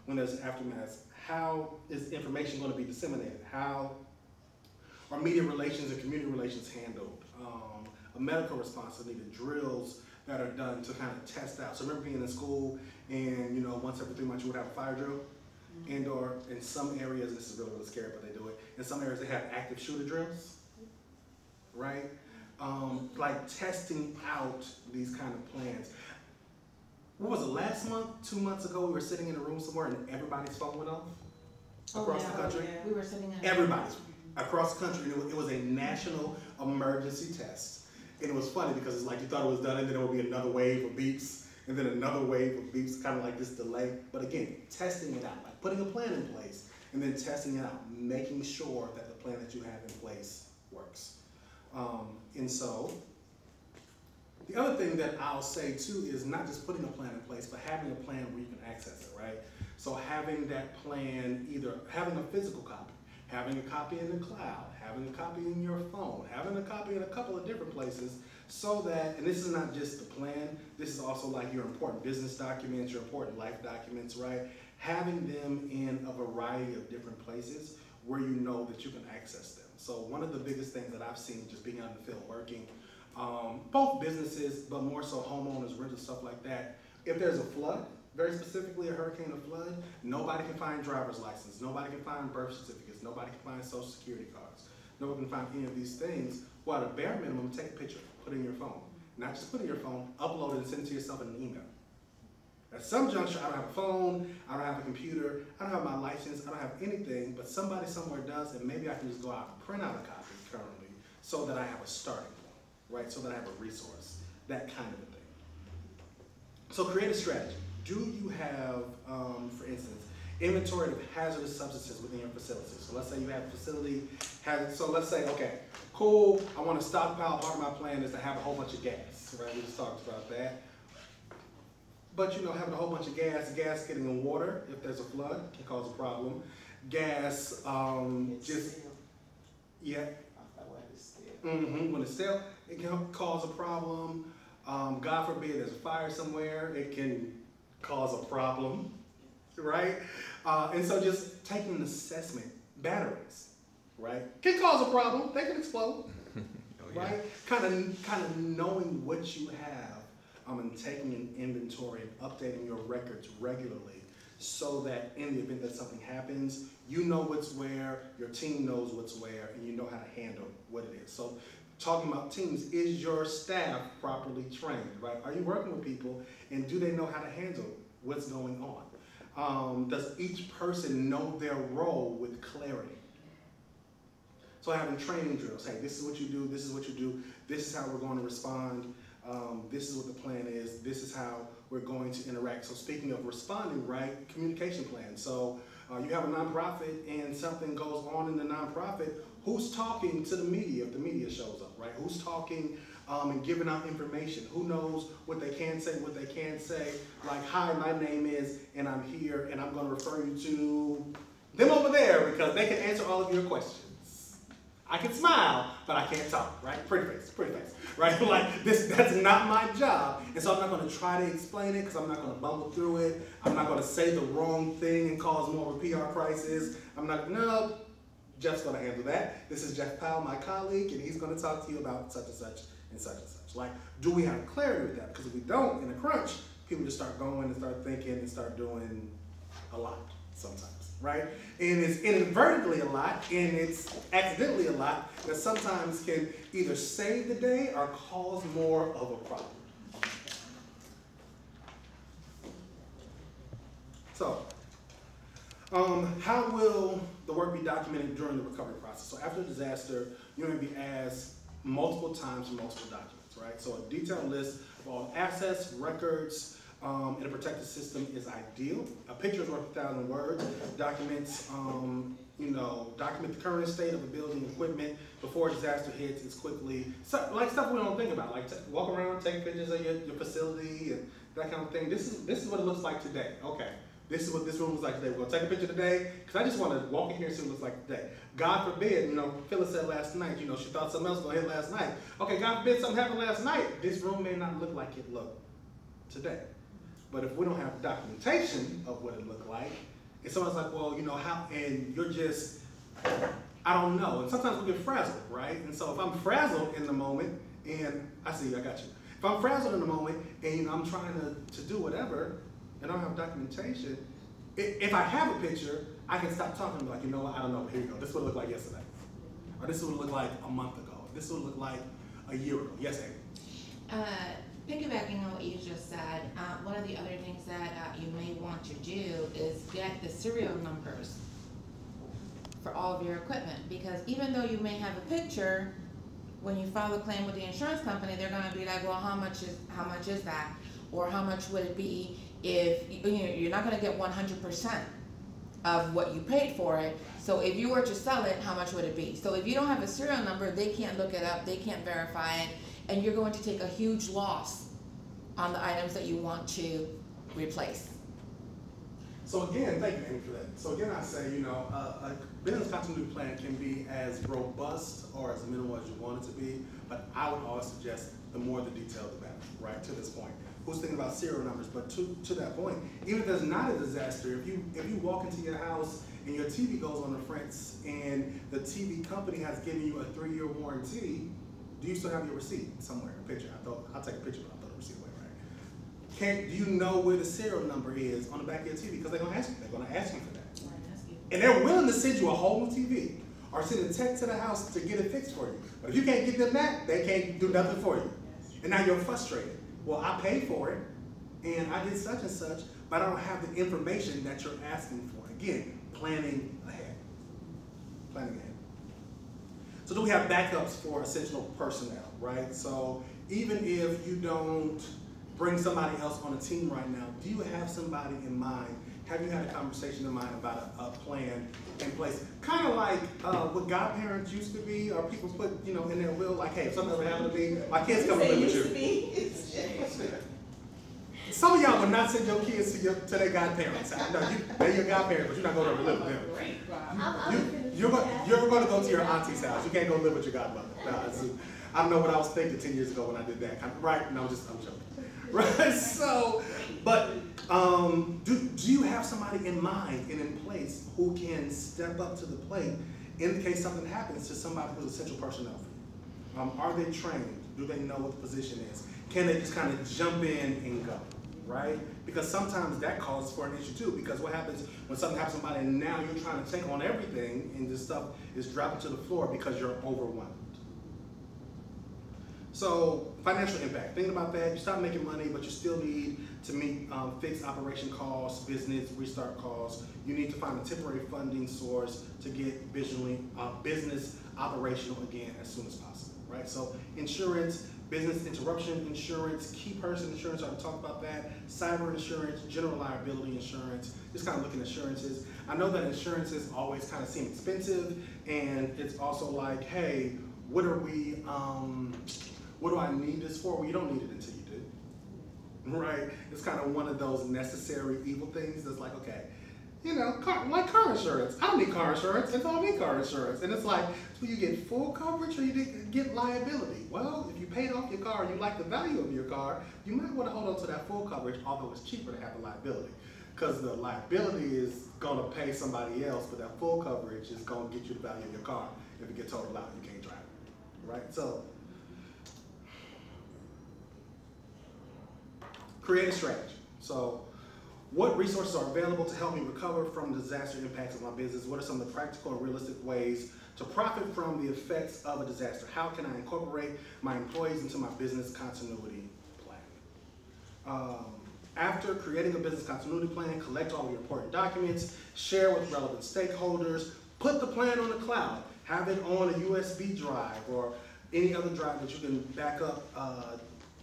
when there's an aftermath? How is information going to be disseminated? How are media relations and community relations handled? A medical response is needed, drills that are done to kind of test out. So remember being in school and, you know, once every 3 months you would have a fire drill? And or in some areas, this is really, really scary, but they do it. In some areas they have active shooter drills, right? Like testing out these kind of plans. What was it, last month, 2 months ago, we were sitting in a room somewhere and everybody's phone went off across the country?
We were sitting in.
Everybody's across the country. And it was a national emergency test. And it was funny because it's like you thought it was done and then there would be another wave of beeps and then another wave of beeps, kind of like this delay. But again, testing it out, like putting a plan in place and then testing it out, making sure that the plan that you have in place works. And so, the other thing that I'll say too is not just putting a plan in place, but having a plan where you can access it, right? So having that plan, either having a physical copy, having a copy in the cloud, having a copy in your phone, having a copy in a couple of different places so that, and this is not just the plan, this is also like your important business documents, your important life documents, right? Having them in a variety of different places where you know that you can access them. So one of the biggest things that I've seen just being out in the field working, both businesses, but more so homeowners, renters, stuff like that, if there's a flood, very specifically a hurricane or flood, nobody can find driver's license, nobody can find birth certificates, nobody can find social security cards, nobody can find any of these things. Well, at a bare minimum, take a picture, put it in your phone. Not just put it in your phone, upload it and send it to yourself in an email. At some juncture, I don't have a phone, I don't have a computer, I don't have my license, I don't have anything, but somebody somewhere does, and maybe I can just go out and print out a copy currently so that I have a starting point, right? So that I have a resource, that kind of a thing. So create a strategy. Do you have, for instance, inventory of hazardous substances within your facility? So let's say you have a facility, so let's say, okay, cool, I want to stockpile, part of my plan is to have a whole bunch of gas, right? We just talked about that. But you know, having a whole bunch of gas getting in water, if there's a flood, can cause a problem. Gas, yeah. When it's stale, it can cause a problem. God forbid there's a fire somewhere, it can cause a problem, right? And so just taking an assessment, batteries, right? Can cause a problem, they can explode, right? Kind of knowing what you have and taking an inventory and updating your records regularly so that in the event that something happens, you know what's where, your team knows what's where, and you know how to handle what it is. So talking about teams, is your staff properly trained, right? Are you working with people and do they know how to handle what's going on? Does each person know their role with clarity? So having training drills, hey, this is what you do, this is what you do, this is how we're going to respond, this is what the plan is, this is how we're going to interact. So speaking of responding, right, communication plan. So you have a nonprofit and something goes on in the nonprofit, who's talking to the media if the media shows up, right? Who's talking and giving out information? Who knows what they can say, what they can't say? Like, hi, my name is, and I'm here, and I'm gonna refer you to them over there because they can answer all of your questions. I can smile, but I can't talk, right? Pretty face, right? Like, that's not my job. And so I'm not gonna try to explain it because I'm not gonna bumble through it. I'm not gonna say the wrong thing and cause more of a PR crisis. No, Jeff's gonna handle that. This is Jeff Powell, my colleague, and he's gonna talk to you about such and such and such and such. Like, do we have clarity with that? Because if we don't, in a crunch, people just start going and start thinking and start doing a lot sometimes, right? And it's inadvertently a lot, and it's accidentally a lot that sometimes can either save the day or cause more of a problem. So, how will the work be documented during the recovery process? So after a disaster, you're going to be asked multiple times for multiple documents, right? So a detailed list of all assets, records, in a protected system is ideal. A picture is worth 1,000 words. Documents, document the current state of the building equipment before a disaster hits as quickly. So, like stuff we don't think about, like walk around, take pictures of your facility and that kind of thing. This is what it looks like today. Okay. This is what this room looks like today. We're gonna take a picture today, because I just want to walk in here and see what it looks like today. God forbid, Phyllis said last night, she thought something else was gonna hit last night. Okay, God forbid something happened last night. This room may not look like it looked today. But if we don't have documentation of what it looked like, and someone's like, well, how, and you're just, I don't know. And sometimes we get frazzled, right? And so if I'm frazzled in the moment, and I see you, I got you. If I'm frazzled in the moment, and I'm trying to do whatever, and I don't have documentation, if I have a picture, I can stop talking and be like, you know what, I don't know, but here you go. This is what it looked like yesterday. Or this is what it looked like a month ago. This is what it looked like a year ago. Yes, Amy?
Piggybacking on what you just said, one of the other things that you may want to do is get the serial numbers for all of your equipment, because even though you may have a picture, when you file a claim with the insurance company, they're going to be like, well, how much is that, or how much would it be if you're not going to get 100% of what you paid for it. So if you were to sell it, how much would it be? So if you don't have a serial number, they can't look it up, they can't verify it, and you're going to take a huge loss on the items that you want to replace.
So again, thank you, Amy, for that. So again, I say, a business continuity plan can be as robust or as minimal as you want it to be, but I would always suggest the more the detailed, the better, right, to this point. Who's thinking about serial numbers? But to that point, even if there's not a disaster, if you walk into your house and your TV goes on the fritz and the TV company has given you a 3-year warranty, do you still have your receipt somewhere? A picture. I'll take a picture, but I'll throw the receipt away, right? Do you know where the serial number is on the back of your TV? Because they're gonna ask you. They're gonna ask you for that. And they're willing to send you a whole new TV or send a tech to the house to get it fixed for you. But if you can't get them that, they can't do nothing for you. And now you're frustrated. Well, I paid for it, and I did such and such, but I don't have the information that you're asking for. Again, planning ahead. Planning ahead. So do we have backups for essential personnel, right? So even if you don't bring somebody else on a team right now, do you have somebody in mind? Have you had a conversation in mind about a plan in place? Kind of like what godparents used to be, or people put, in their will, like, hey, if something ever happened to me, my kids come and live with you. Some of y'all would not send your kids to their godparents. No, they're your godparents, but you're not going to live with them. You're going to go to your auntie's house. You can't go live with your godmother. I don't know what I was thinking 10 years ago when I did that. Right? No, I'm joking. Right? So, but do you have somebody in mind and in place who can step up to the plate in case something happens to somebody who's essential personnel for you? Are they trained? Do they know what the position is? Can they just kind of jump in and go, right? Because sometimes that causes for an issue too, because what happens when something happens to somebody and now you're trying to take on everything and this stuff is dropping to the floor because you're overwhelmed. So financial impact, thinking about that, you stop making money, but you still need to meet fixed operation costs, business restart costs. You need to find a temporary funding source to get business operational again as soon as possible, right? So insurance, business interruption insurance, key person insurance, I already talked about that, cyber insurance, general liability insurance, just kind of looking at insurances. I know that insurances always kind of seem expensive, and it's also like, hey, what do I need this for? Well, you don't need it until you do, right? It's kind of one of those necessary evil things that's like, okay, you know, like car insurance. I don't need car insurance until I need car insurance. And it's like, do you get full coverage or you get liability? Well, if you paid off your car and you like the value of your car, you might want to hold on to that full coverage, although it's cheaper to have the liability. Because the liability is going to pay somebody else, but that full coverage is going to get you the value of your car. If it gets totaled out, you can't drive it, right? So, create a strategy. So, what resources are available to help me recover from disaster impacts of my business? What are some of the practical and realistic ways to profit from the effects of a disaster? How can I incorporate my employees into my business continuity plan? After creating a business continuity plan, collect all the important documents, share with relevant stakeholders, put the plan on the cloud, have it on a USB drive or any other drive that you can back up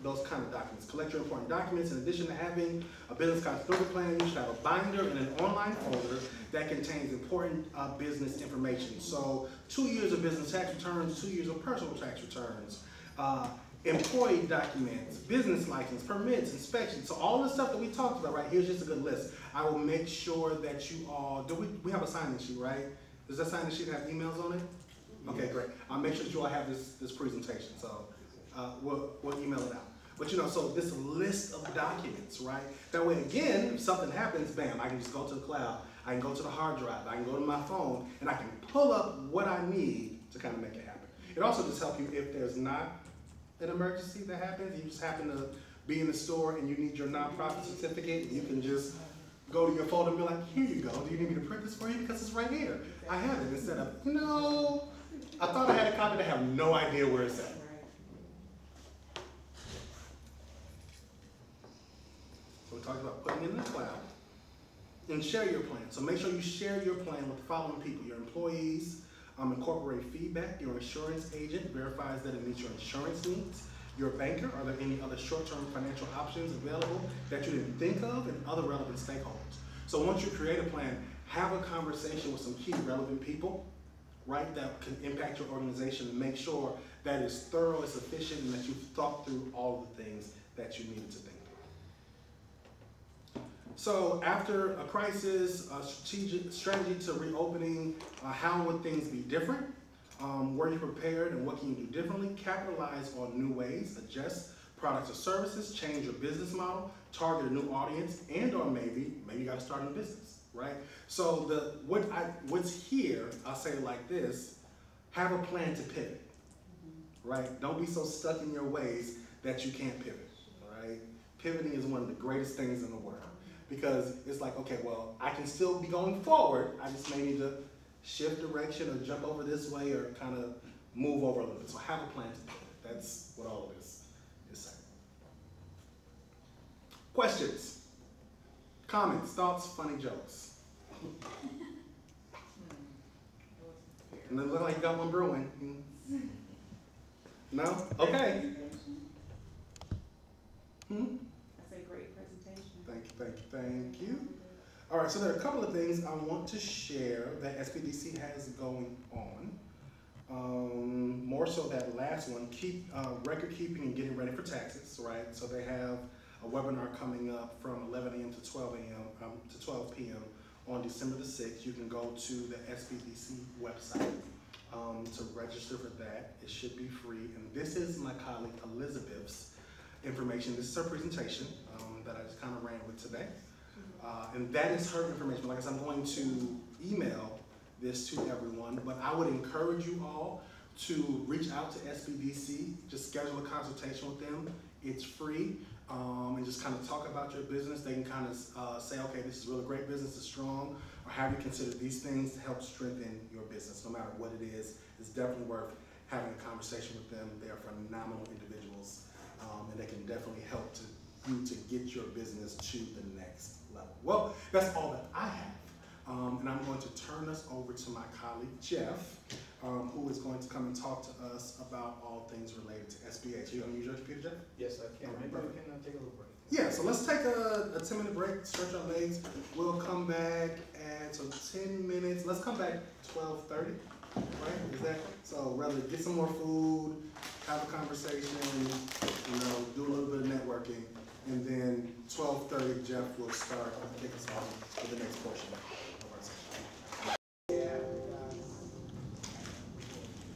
those kind of documents. Collect your important documents. In addition to having a business continuity plan, you should have a binder and an online folder that contains important business information. So 2 years of business tax returns, 2 years of personal tax returns, employee documents, business license, permits, inspections. So all the stuff that we talked about, right, here's just a good list. I will make sure that you all, we have a sign-in sheet, right? Does that sign-in sheet have emails on it? Okay, great. I'll make sure that you all have this presentation. So we'll email it out. But you know, so this list of documents, right? That way, again, if something happens, bam, I can just go to the cloud, I can go to the hard drive, I can go to my phone, and I can pull up what I need to kind of make it happen. It also just helps you if there's not an emergency that happens, you just happen to be in the store and you need your nonprofit certificate, you can just go to your folder and be like, here you go, do you need me to print this for you? Because it's right here. I have it, instead of, no, I thought I had a copy, I have no idea where it's at. We talked about putting it in the cloud and share your plan. So make sure you share your plan with the following people: your employees, incorporate feedback, your insurance agent verifies that it meets your insurance needs, your banker, are there any other short-term financial options available that you didn't think of, and other relevant stakeholders. So once you create a plan, have a conversation with some key relevant people, right, that can impact your organization, and make sure that it's thorough, it's efficient, and that you've thought through all the things that you needed to think. So after a crisis, a strategy to reopening, how would things be different? Were you prepared and what can you do differently? Capitalize on new ways, adjust products or services, change your business model, target a new audience, and or maybe you got to start a business, right? So what's here, I'll say it like this: have a plan to pivot, right? Don't be so stuck in your ways that you can't pivot, right? Pivoting is one of the greatest things in the world. Because it's like, okay, well, I can still be going forward. I just may need to shift direction or jump over this way or kind of move over a little bit. So have a plan to pivot. That's what all of this is saying. Questions, comments, thoughts, funny jokes. And it looks like you got one brewing. No? Okay. Thank you. All right, so there are a couple of things I want to share that SBDC has going on. More so that last one, record keeping and getting ready for taxes, right? So they have a webinar coming up from 11 a.m. to 12 p.m. on December the 6th. You can go to the SBDC website to register for that. It should be free. And this is my colleague Elizabeth's information. This is her presentation that I just kind of ran with today. And that is her information. Like I said, I'm going to email this to everyone, but I would encourage you all to reach out to SBDC, just schedule a consultation with them. It's free, and just kind of talk about your business. They can kind of say, okay, this is really great business, it's strong, or have you consider these things to help strengthen your business, no matter what it is. It's definitely worth having a conversation with them. They are phenomenal individuals, and they can definitely help you to get your business to the next level. Well, that's all that I have. And I'm going to turn us over to my colleague, Jeff, who is going to come and talk to us about all things related to SBA. So you going to use your computer, Jeff?
Yes, I can. Maybe we can take a little break.
Yeah, so let's take a 10-minute break, stretch our legs. We'll come back at, so 10 minutes. Let's come back 12:30, right? Is that, so rather get some more food, have a conversation, do a little bit of networking, and then 12:30, Jeff will start and kick us off with the next portion of our session.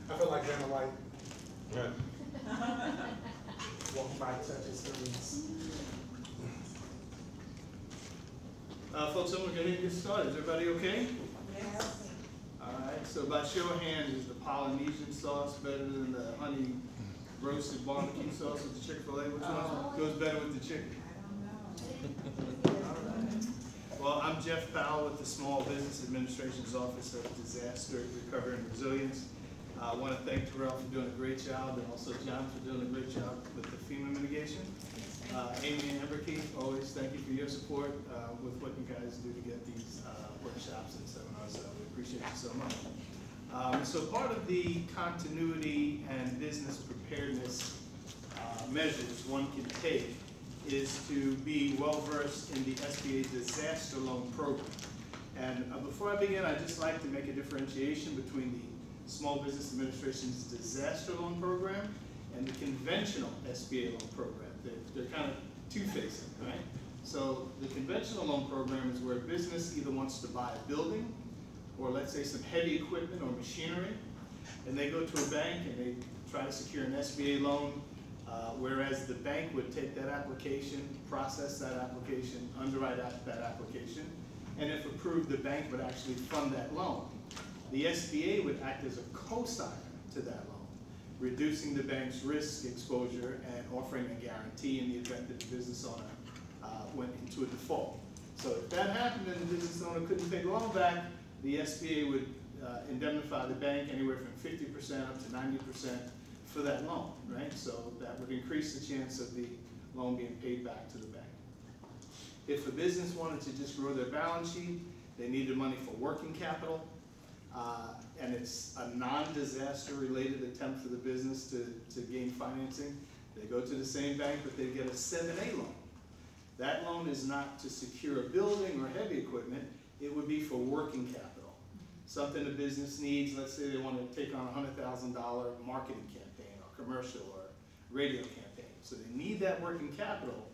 I feel like Grandma White.
Right.
Walk by, touch his screens.
Folks, I'm going to get started. Is everybody okay?
Yes.
All right, so by show of hands, is the Polynesian sauce better than the honey roasted barbecue sauce with the Chick-fil-A? Which one goes better with the chicken?
I don't know.
All right. Well, I'm Jeff Powell with the Small Business Administration's Office of Disaster Recovery and Resilience. I want to thank Terrell for doing a great job, and also John for doing a great job with the FEMA mitigation. Amy and Amberkey, always thank you for your support with what you guys do to get these workshops and seminars. We appreciate you so much. So part of the continuity and business preparedness measures one can take is to be well-versed in the SBA disaster loan program. And before I begin, I'd just like to make a differentiation between the Small Business Administration's disaster loan program and the conventional SBA loan program. They're kind of two-facing, right? So the conventional loan program is where a business either wants to buy a building or let's say some heavy equipment or machinery, and they go to a bank and they try to secure an SBA loan, whereas the bank would take that application, process that application, underwrite that application, and if approved, the bank would actually fund that loan. The SBA would act as a co-signer to that loan, reducing the bank's risk exposure and offering a guarantee in the event that the business owner went into a default. So if that happened and the business owner couldn't pay the loan back, the SBA would indemnify the bank anywhere from 50% up to 90% for that loan, right? So that would increase the chance of the loan being paid back to the bank. If a business wanted to just grow their balance sheet, they needed money for working capital, and it's a non-disaster related attempt for the business to gain financing, they go to the same bank, but they get a 7A loan. That loan is not to secure a building or heavy equipment, it would be for working capital. Something a business needs, let's say they want to take on a $100,000 marketing campaign or commercial or radio campaign. So they need that working capital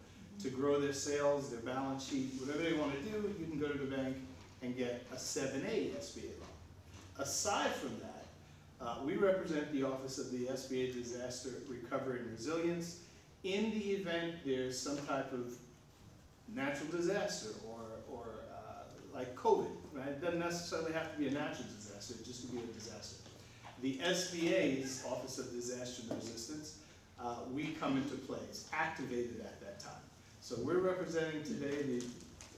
to grow their sales, their balance sheet, whatever they want to do, you can go to the bank and get a 7A SBA loan. Aside from that, we represent the Office of the SBA Disaster Recovery and Resilience in the event there's some type of natural disaster or like COVID, right? It doesn't necessarily have to be a natural disaster, it just could be a disaster. The SBA's Office of Disaster and Resistance, we come into play. It's activated at that time. So we're representing today the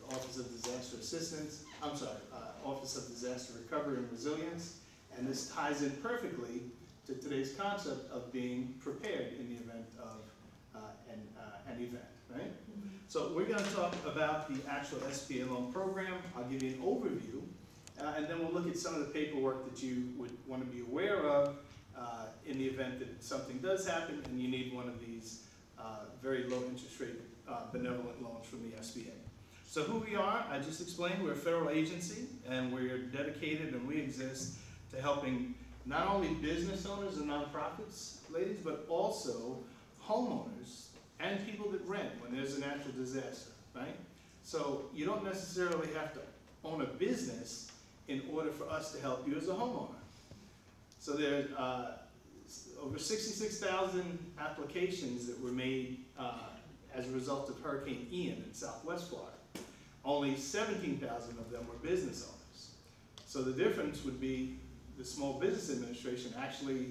Office of Disaster Assistance, Office of Disaster Recovery and Resilience, and this ties in perfectly to today's concept of being prepared in the event of an event, right? So we're going to talk about the actual SBA loan program. I'll give you an overview, and then we'll look at some of the paperwork that you would want to be aware of in the event that something does happen and you need one of these very low interest rate benevolent loans from the SBA. So who we are, I just explained, we're a federal agency and we're dedicated and we exist to helping not only business owners and nonprofits, ladies, but also homeowners and people that rent when there's a natural disaster, right? So you don't necessarily have to own a business in order for us to help you as a homeowner. So there's over 66,000 applications that were made as a result of Hurricane Ian in Southwest Florida. Only 17,000 of them were business owners. So the difference would be the Small Business Administration actually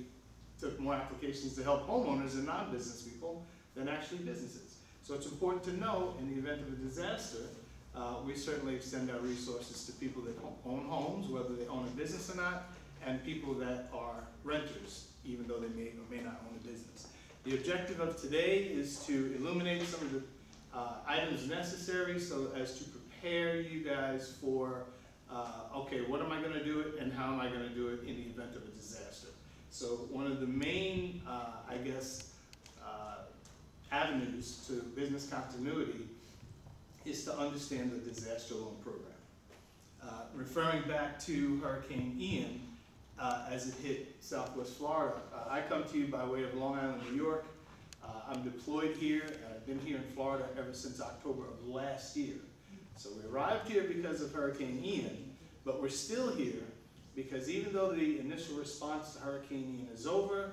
took more applications to help homeowners and non-business people than actually businesses. So it's important to know in the event of a disaster, we certainly extend our resources to people that own homes, whether they own a business or not, and people that are renters, even though they may or may not own a business. The objective of today is to illuminate some of the items necessary so as to prepare you guys for, okay, what am I going to do it and how am I going to do it in the event of a disaster? So one of the main, I guess, avenues to business continuity is to understand the disaster loan program. Referring back to Hurricane Ian, as it hit Southwest Florida, I come to you by way of Long Island, New York. I'm deployed here, and I've been here in Florida ever since October of last year. So we arrived here because of Hurricane Ian, but we're still here because even though the initial response to Hurricane Ian is over,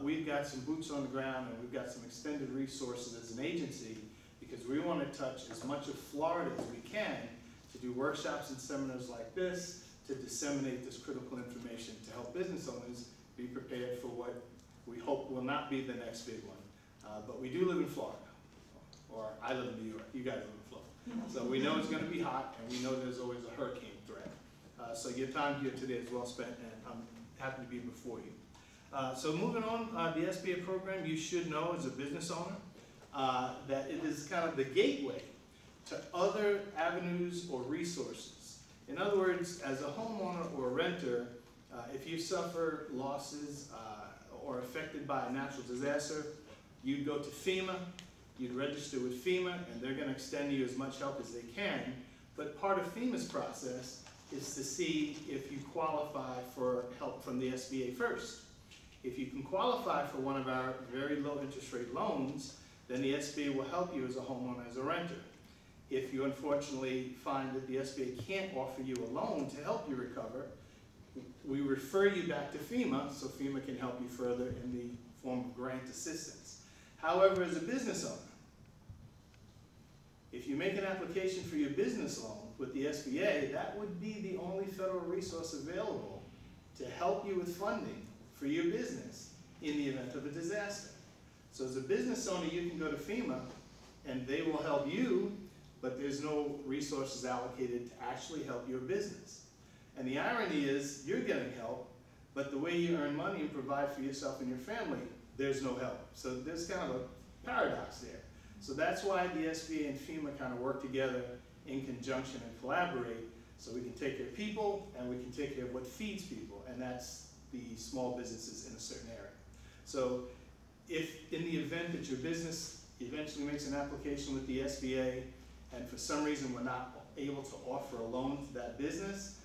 we've got some boots on the ground and we've got some extended resources as an agency because we want to touch as much of Florida as we can to do workshops and seminars like this to disseminate this critical information to help business owners be prepared for what we hope will not be the next big one. But we do live in Florida, or I live in New York, you guys live in Florida. So we know it's going to be hot and we know there's always a hurricane threat. So your time here today is well spent and I'm happy to be before you. So moving on, the SBA program, you should know as a business owner that it is kind of the gateway to other avenues or resources. In other words, as a homeowner or a renter, if you suffer losses or affected by a natural disaster, you'd go to FEMA, you'd register with FEMA, and they're going to extend you as much help as they can. But part of FEMA's process is to see if you qualify for help from the SBA first. If you can qualify for one of our very low interest rate loans, then the SBA will help you as a homeowner, as a renter. If you unfortunately find that the SBA can't offer you a loan to help you recover, we refer you back to FEMA so FEMA can help you further in the form of grant assistance. However, as a business owner, if you make an application for your business loan with the SBA, that would be the only federal resource available to help you with funding for your business in the event of a disaster. So as a business owner, you can go to FEMA and they will help you, but there's no resources allocated to actually help your business. And the irony is you're getting help, but the way you earn money and provide for yourself and your family, there's no help. So there's kind of a paradox there. So that's why the SBA and FEMA kind of work together in conjunction and collaborate so we can take care of people and we can take care of what feeds people, and that's the small businesses in a certain area. So if in the event that your business eventually makes an application with the SBA and for some reason we're not able to offer a loan to that business,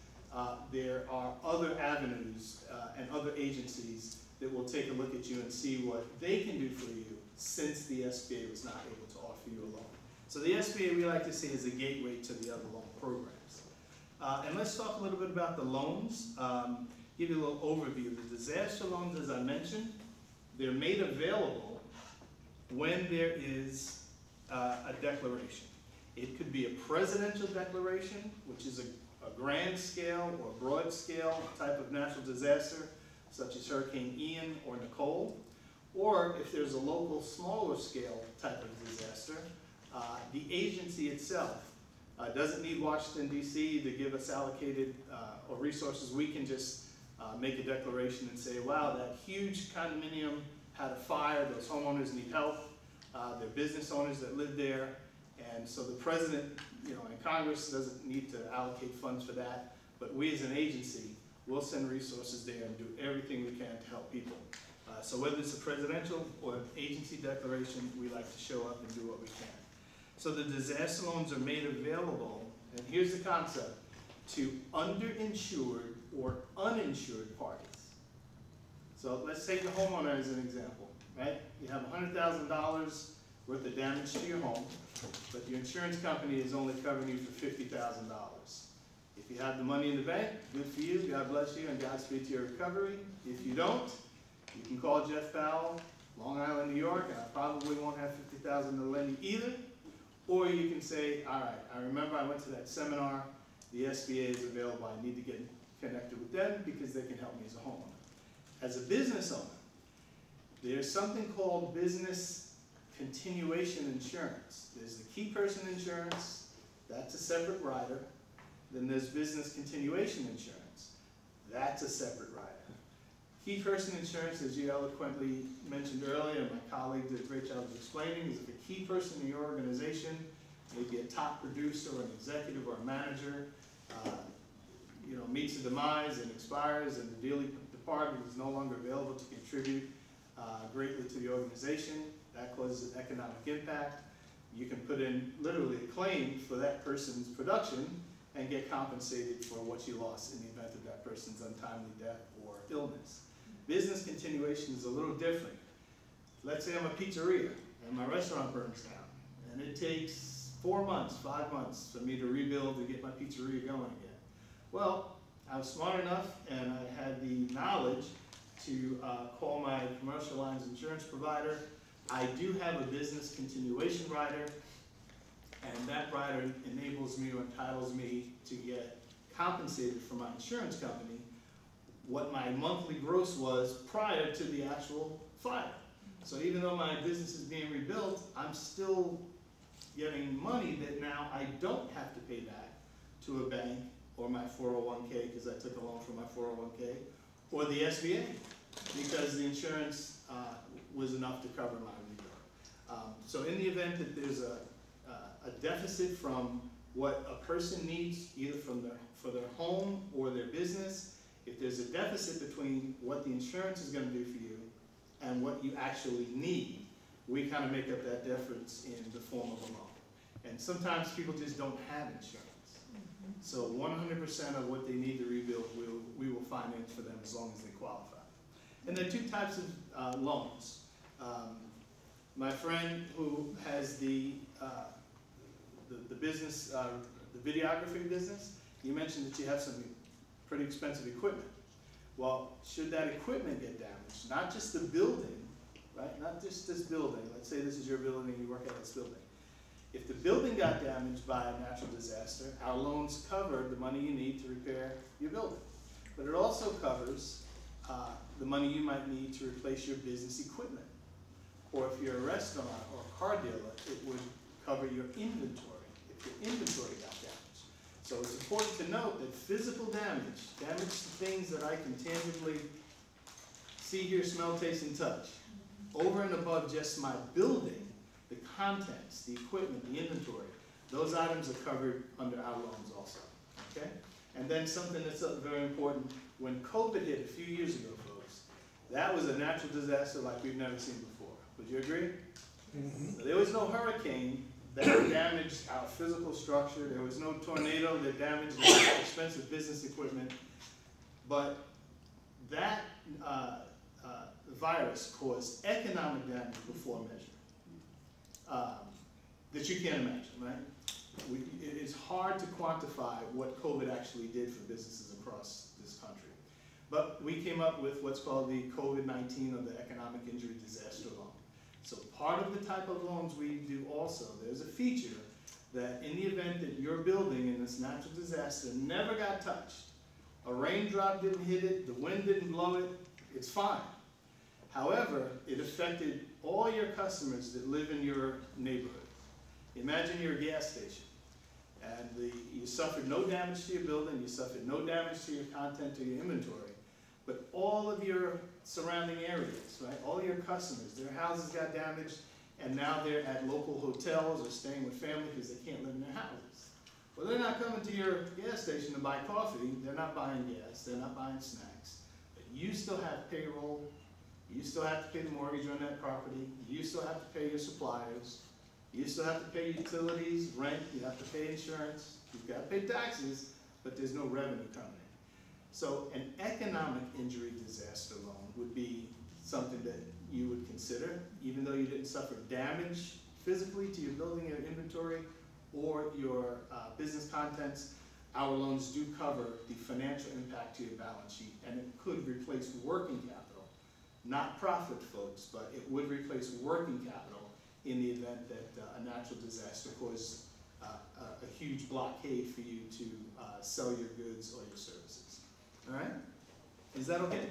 there are other avenues and other agencies that will take a look at you and see what they can do for you since the SBA was not able to offer you a loan. So the SBA, we like to see, is a gateway to the other loan programs. And let's talk a little bit about the loans. Give you a little overview. The disaster loans, as I mentioned, they're made available when there is a declaration. It could be a presidential declaration, which is a grand scale or broad scale type of natural disaster, such as Hurricane Ian or Nicole, or if there's a local smaller scale type of disaster, the agency itself doesn't need Washington, D.C. to give us allocated or resources. We can just make a declaration and say, wow, that huge condominium had a fire, those homeowners need help, they're business owners that live there, and so the president, and Congress doesn't need to allocate funds for that, but we as an agency will send resources there and do everything we can to help people. So whether it's a presidential or an agency declaration, we like to show up and do what we can. So the disaster loans are made available, and here's the concept, to underinsured or uninsured parties. So let's take a homeowner as an example, right? You have $100,000 worth of damage to your home, but your insurance company is only covering you for $50,000. If If you have the money in the bank, good for you, God bless you, and Godspeed to your recovery. If you don't, you can call Jeff Powell, Long Island, New York, and I probably won't have $50,000 to lend you either. Or you can say, all right, I remember I went to that seminar, the SBA is available, I need to get connected with them because they can help me as a homeowner. As a business owner, there's something called business continuation insurance. There's the key person insurance, that's a separate rider. Then there's business continuation insurance, that's a separate rider. Key person insurance, as you eloquently mentioned earlier, and my colleague did a great job of explaining, is if a key person in your organization, maybe a top producer or an executive or a manager, meets a demise and expires and the department is no longer available to contribute greatly to the organization, that causes an economic impact. You can put in literally a claim for that person's production and get compensated for what you lost in the event of that person's untimely death or illness. Business continuation is a little different. Let's say I'm a pizzeria and my restaurant burns down and it takes 4 months, 5 months for me to rebuild and get my pizzeria going again. Well, I was smart enough and I had the knowledge to call my commercial lines insurance provider. I do have a business continuation rider, and that rider enables me or entitles me to get compensated from my insurance company what my monthly gross was prior to the actual fire. So even though my business is being rebuilt, I'm still getting money that now I don't have to pay back to a bank or my 401k, because I took a loan from my 401k, or the SBA, because the insurance was enough to cover my rebuild. So in the event that there's a deficit from what a person needs, either for their home or their business, if there's a deficit between what the insurance is going to do for you and what you actually need, we kind of make up that difference in the form of a loan. And sometimes people just don't have insurance. So 100% of what they need to rebuild, we will finance for them as long as they qualify. And there are two types of loans. My friend who has the business, the videography business, you mentioned that you have some pretty expensive equipment. Well, should that equipment get damaged, not just the building, right? Not just this building. Let's say this is your building and you work at this building. If the building got damaged by a natural disaster, our loans cover the money you need to repair your building. But it also covers the money you might need to replace your business equipment. Or if you're a restaurant or a car dealer, it would cover your inventory, if your inventory got damaged. So it's important to note that physical damage to things that I can tangibly see, hear, smell, taste, and touch, over and above just my building, the contents, the equipment, the inventory, those items are covered under our loans also, okay? And then something that's very important, when COVID hit a few years ago, folks, that was a natural disaster like we've never seen before. Would you agree? Mm-hmm. There was no hurricane that damaged our physical structure. There was no tornado that damaged our expensive business equipment. But that virus caused economic damage before measure that you can't imagine, right? It's hard to quantify what COVID actually did for businesses across this country. But we came up with what's called the COVID-19 or the Economic Injury Disaster Loan. So part of the type of loans we do also, there's a feature that in the event that your building in this natural disaster never got touched, a raindrop didn't hit it, the wind didn't blow it, it's fine. However, it affected all your customers that live in your neighborhood. Imagine you're a gas station, and you suffered no damage to your building, you suffered no damage to your content or your inventory, but all of your surrounding areas, right, all your customers, their houses got damaged, and now they're at local hotels or staying with family because they can't live in their houses. Well, they're not coming to your gas station to buy coffee, they're not buying gas, they're not buying snacks, but you still have payroll, you still have to pay the mortgage on that property, you still have to pay your suppliers, you still have to pay utilities, rent, you have to pay insurance, you've got to pay taxes, but there's no revenue coming in. So an economic injury disaster loan would be something that you would consider, even though you didn't suffer damage physically to your building or inventory or your business contents, our loans do cover the financial impact to your balance sheet, and it could replace working capital. Not profit, folks, but it would replace working capital in the event that a natural disaster caused a huge blockade for you to sell your goods or your services. All right? Is that okay?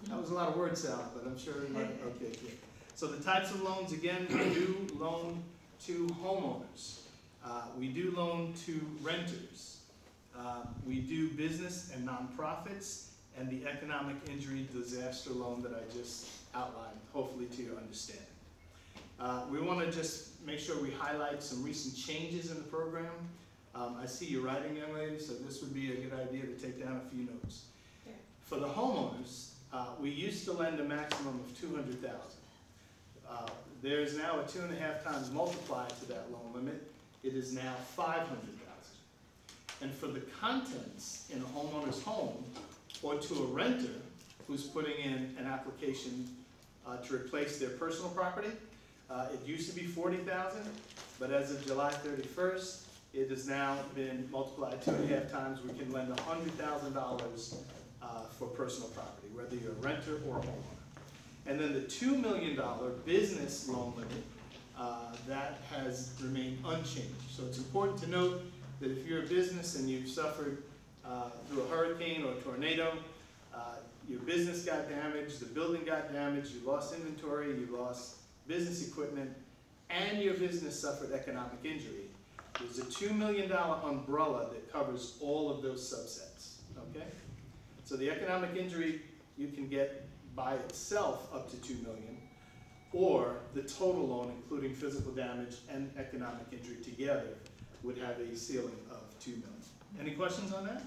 That was a lot of word salad, but I'm sure everybody, okay, good. So the types of loans, again, we do loan to homeowners. We do loan to renters. We do business and nonprofits, and the economic injury disaster loan that I just outlined, hopefully to your understanding. We want to just make sure we highlight some recent changes in the program. I see you writing, young lady, so this would be a good idea to take down a few notes.
Okay.
For the homeowners, we used to lend a maximum of $200,000. There is now a 2.5 times multiplier to that loan limit. It is now $500,000. And for the contents in a homeowner's home or to a renter who's putting in an application to replace their personal property, it used to be $40,000, but as of July 31st, it has now been multiplied 2.5 times. We can lend $100,000 for personal property, whether you're a renter or a homeowner. And then the $2 million business loan limit, that has remained unchanged. So it's important to note that if you're a business and you've suffered through a hurricane or a tornado, your business got damaged, the building got damaged, you lost inventory, you lost business equipment, and your business suffered economic injury, there's a $2 million umbrella that covers all of those subsets, okay? So the economic injury you can get by itself up to $2 million, or the total loan, including physical damage and economic injury together, would have a ceiling of $2 million. Any questions on that?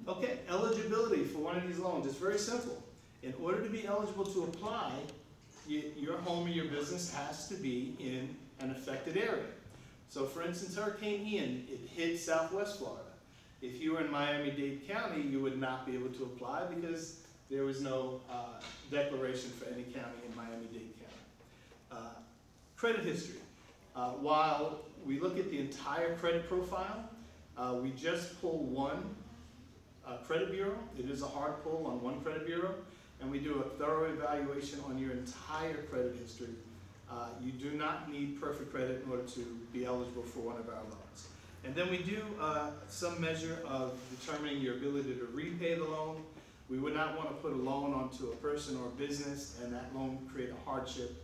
Okay, eligibility for one of these loans is very simple. In order to be eligible to apply, your home or your business has to be in an affected area. So for instance, Hurricane Ian, it hit Southwest Florida. If you were in Miami-Dade County, you would not be able to apply because there was no declaration for any county in Miami-Dade County. Credit history. While we look at the entire credit profile, we just pull one credit bureau. It is a hard pull on one credit bureau, and we do a thorough evaluation on your entire credit history. You do not need perfect credit in order to be eligible for one of our loans. And then we do some measure of determining your ability to repay the loan. We would not want to put a loan onto a person or a business and that loan create a hardship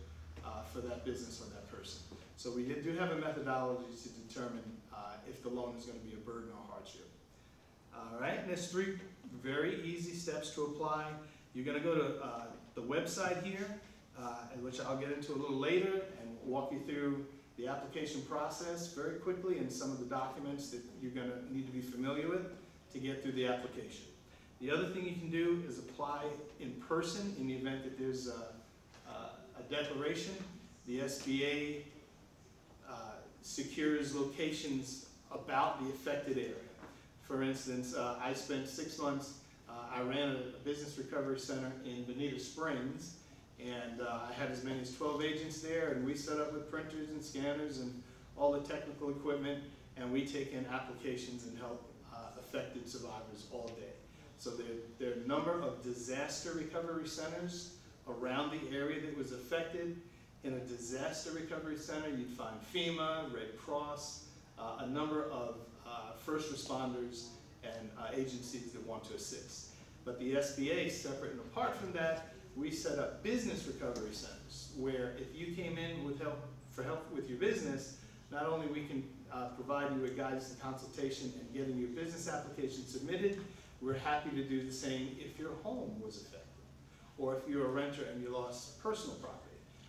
for that business or that person. So we do have a methodology to determine if the loan is going to be a burden or hardship. All right, and there's 3 very easy steps to apply. You're going to go to the website here, which I'll get into a little later, and walk you through the application process very quickly and some of the documents that you're going to need to be familiar with to get through the application. The other thing you can do is apply in person in the event that there's a declaration. The SBA secures locations about the affected area. For instance, I spent 6 months, I ran a business recovery center in Bonita Springs, and I had as many as 12 agents there, and we set up with printers and scanners and all the technical equipment, and we take in applications and help affected survivors all day. So there are a number of disaster recovery centers around the area that was affected. In a disaster recovery center, you'd find FEMA, Red Cross, a number of first responders and agencies that want to assist. But the SBA, separate and apart from that, we set up business recovery centers where if you came in with help with your business, not only we can provide you with guidance and consultation and getting your business application submitted, we're happy to do the same if your home was affected, or if you're a renter and you lost personal property.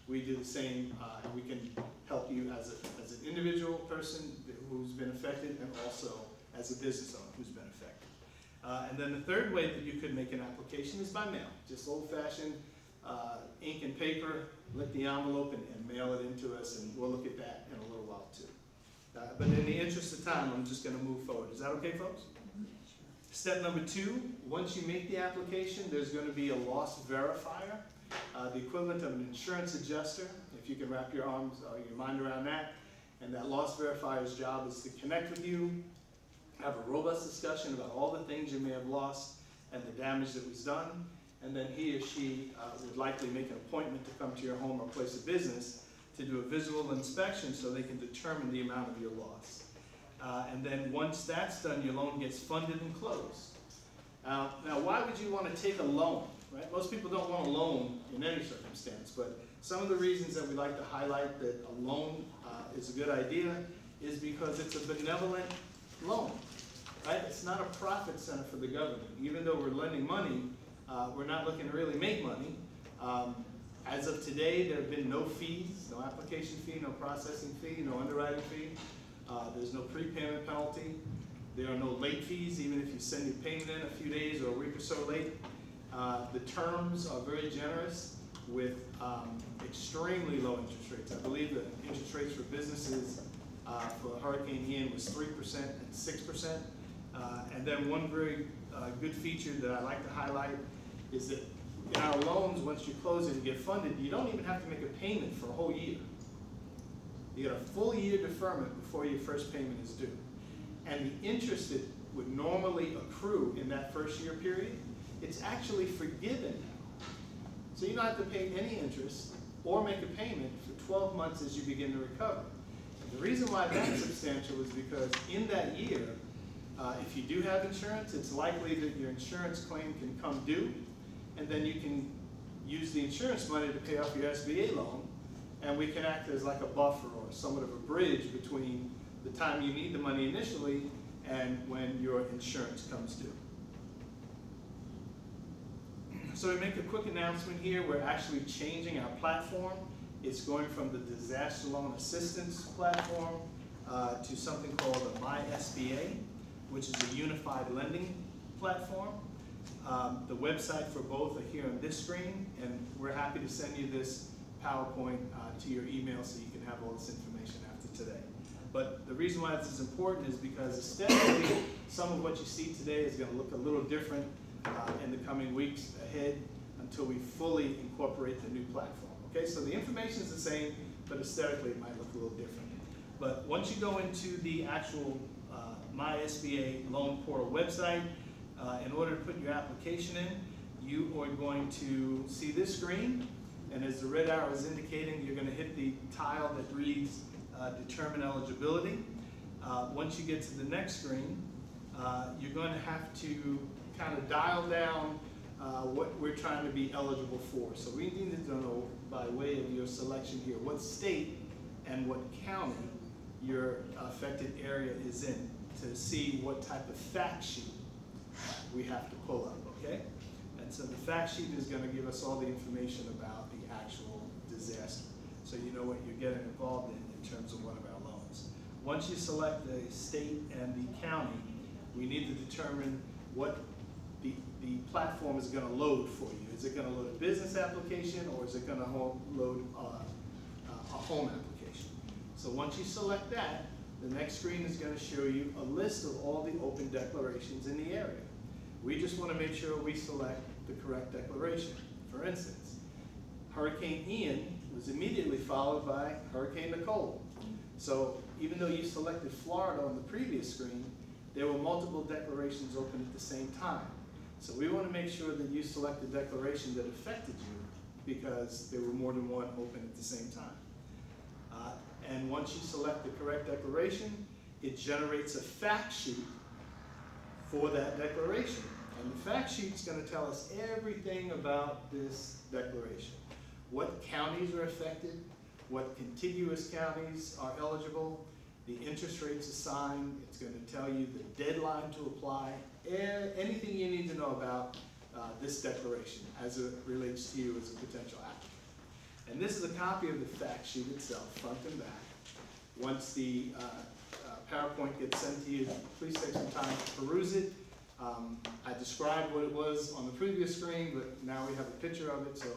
We do the same, and we can help you as an individual person who's been affected, and also as a business owner who's been affected. And then the third way that you could make an application is by mail, just old-fashioned ink and paper, lick the envelope and mail it into us, and we'll look at that in a little while too. But in the interest of time, I'm just going to move forward. Is that okay, folks? Step number 2, once you make the application, there's going to be a loss verifier, the equivalent of an insurance adjuster, if you can wrap your arms or your mind around that. And that loss verifier's job is to connect with you, have a robust discussion about all the things you may have lost and the damage that was done, and then he or she would likely make an appointment to come to your home or place of business to do a visual inspection so they can determine the amount of your loss. And then once that's done, your loan gets funded and closed. Now, why would you want to take a loan, right? Most people don't want a loan in any circumstance, but some of the reasons that we like to highlight that a loan is a good idea is because it's a benevolent loan, right? It's not a profit center for the government. Even though we're lending money, we're not looking to really make money. As of today, there have been no fees, no application fee, no processing fee, no underwriting fee. There's no prepayment penalty. There are no late fees, even if you send your payment in a few days or a week or so late. The terms are very generous with extremely low interest rates. I believe the interest rates for businesses for Hurricane Ian was 3% and 6%. And then one very good feature that I like to highlight is that in our loans, once you close it and get funded, you don't even have to make a payment for a whole year. You get a full year deferment before your first payment is due. And the interest that would normally accrue in that first year period, it's actually forgiven now. So you don't have to pay any interest or make a payment for 12 months as you begin to recover. And the reason why that's substantial is because in that year, if you do have insurance, it's likely that your insurance claim can come due, and then you can use the insurance money to pay off your SBA loan, and we can act as like a buffer or somewhat of a bridge between the time you need the money initially and when your insurance comes due. So we make a quick announcement here. We're actually changing our platform. It's going from the Disaster Loan Assistance platform to something called the MySBA, which is a unified lending platform. The website for both are here on this screen, and we're happy to send you this PowerPoint to your email so you can have all this information after today. But the reason why this is important is because aesthetically, some of what you see today is going to look a little different in the coming weeks ahead until we fully incorporate the new platform. Okay, so the information is the same, but aesthetically it might look a little different. But once you go into the actual MySBA loan portal website, in order to put your application in, you are going to see this screen, and as the red arrow is indicating, you're going to hit the tile that reads Determine Eligibility. Once you get to the next screen, you're going to have to kind of dial down what we're trying to be eligible for. So we need to know, by way of your selection here, what state and what county your affected area is in to see what type of fact sheet we have to pull up, okay? And so the fact sheet is going to give us all the information about the actual disaster, so you know what you're getting involved in terms of one of our loans. Once you select the state and the county, we need to determine what the platform is going to load for you. Is it going to load a business application, or is it going to load a home application? So once you select that, the next screen is going to show you a list of all the open declarations in the area. We just want to make sure we select the correct declaration. For instance, Hurricane Ian was immediately followed by Hurricane Nicole. So even though you selected Florida on the previous screen, there were multiple declarations open at the same time. So we want to make sure that you select the declaration that affected you, because there were more than one open at the same time. And once you select the correct declaration, it generates a fact sheet for that declaration. And the fact sheet is going to tell us everything about this declaration. What counties are affected, what contiguous counties are eligible, the interest rates assigned. It's going to tell you the deadline to apply, anything you need to know about this declaration as it relates to you as a potential applicant. And this is a copy of the fact sheet itself, front and back. Once the PowerPoint gets sent to you, please take some time to peruse it. I described what it was on the previous screen, but now we have a picture of it, so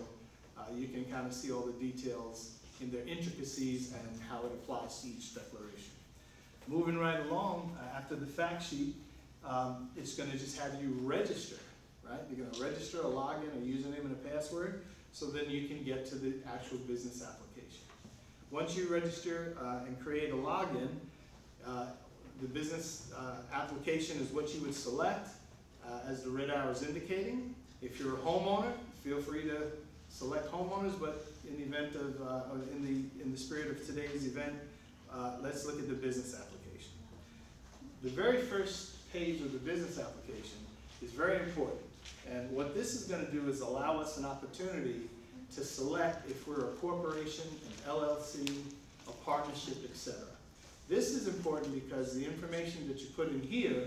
you can kind of see all the details in their intricacies and how it applies to each declaration. Moving right along, after the fact sheet, it's going to just have you register, right? You're going to register a login, a username, and a password, so then you can get to the actual business application. Once you register and create a login, the business application is what you would select, as the red arrow is indicating. If you're a homeowner, feel free to select homeowners, but in the event of, or in the spirit of today's event, let's look at the business application. The very first page of the business application is very important. And what this is going to do is allow us an opportunity to select if we're a corporation, an LLC, a partnership, etc. This is important because the information that you put in here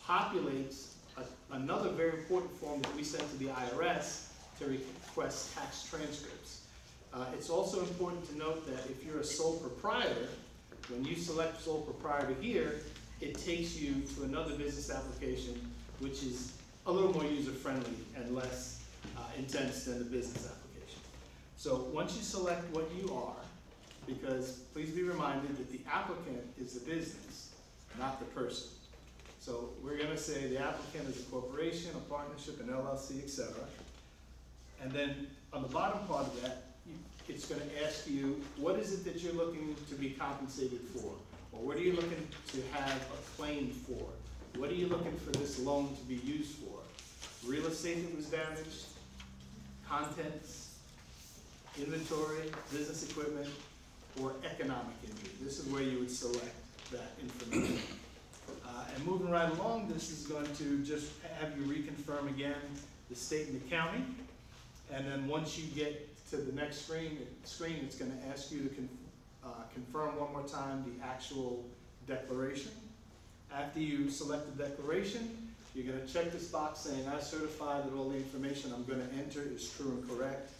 populates another very important form that we send to the IRS to request tax transcripts. It's also important to note that if you're a sole proprietor, when you select sole proprietor here, it takes you to another business application, which is a little more user-friendly and less intense than the business application. So once you select what you are, because please be reminded that the applicant is the business, not the person. So we're going to say the applicant is a corporation, a partnership, an LLC, etc. And then on the bottom part of that, it's going to ask you, what is it that you're looking to be compensated for? Or what are you looking to have a claim for? What are you looking for this loan to be used for? Real estate that was damaged, contents, inventory, business equipment, or economic injury. This is where you would select that information. And moving right along, this is going to just have you reconfirm again the state and the county. And then once you get to the next screen, it's going to ask you to confirm one more time the actual declaration. After you select the declaration, you're going to check this box saying, I certify that all the information I'm going to enter is true and correct.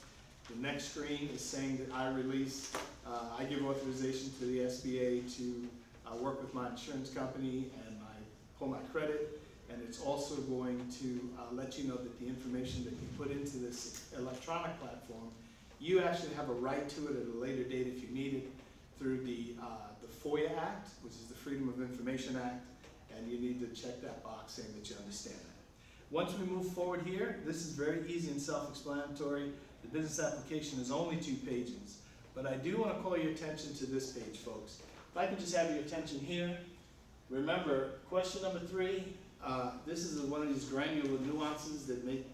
The next screen is saying that I release, I give authorization to the SBA to work with my insurance company and pull my credit. And it's also going to let you know that the information that you put into this electronic platform, you actually have a right to it at a later date if you need it through the FOIA Act, which is the Freedom of Information Act, and you need to check that box saying that you understand that. Once we move forward here, this is very easy and self-explanatory. The business application is only 2 pages, but I do want to call your attention to this page, folks. If I could just have your attention here. Remember, question number 3, this is one of these granular nuances that make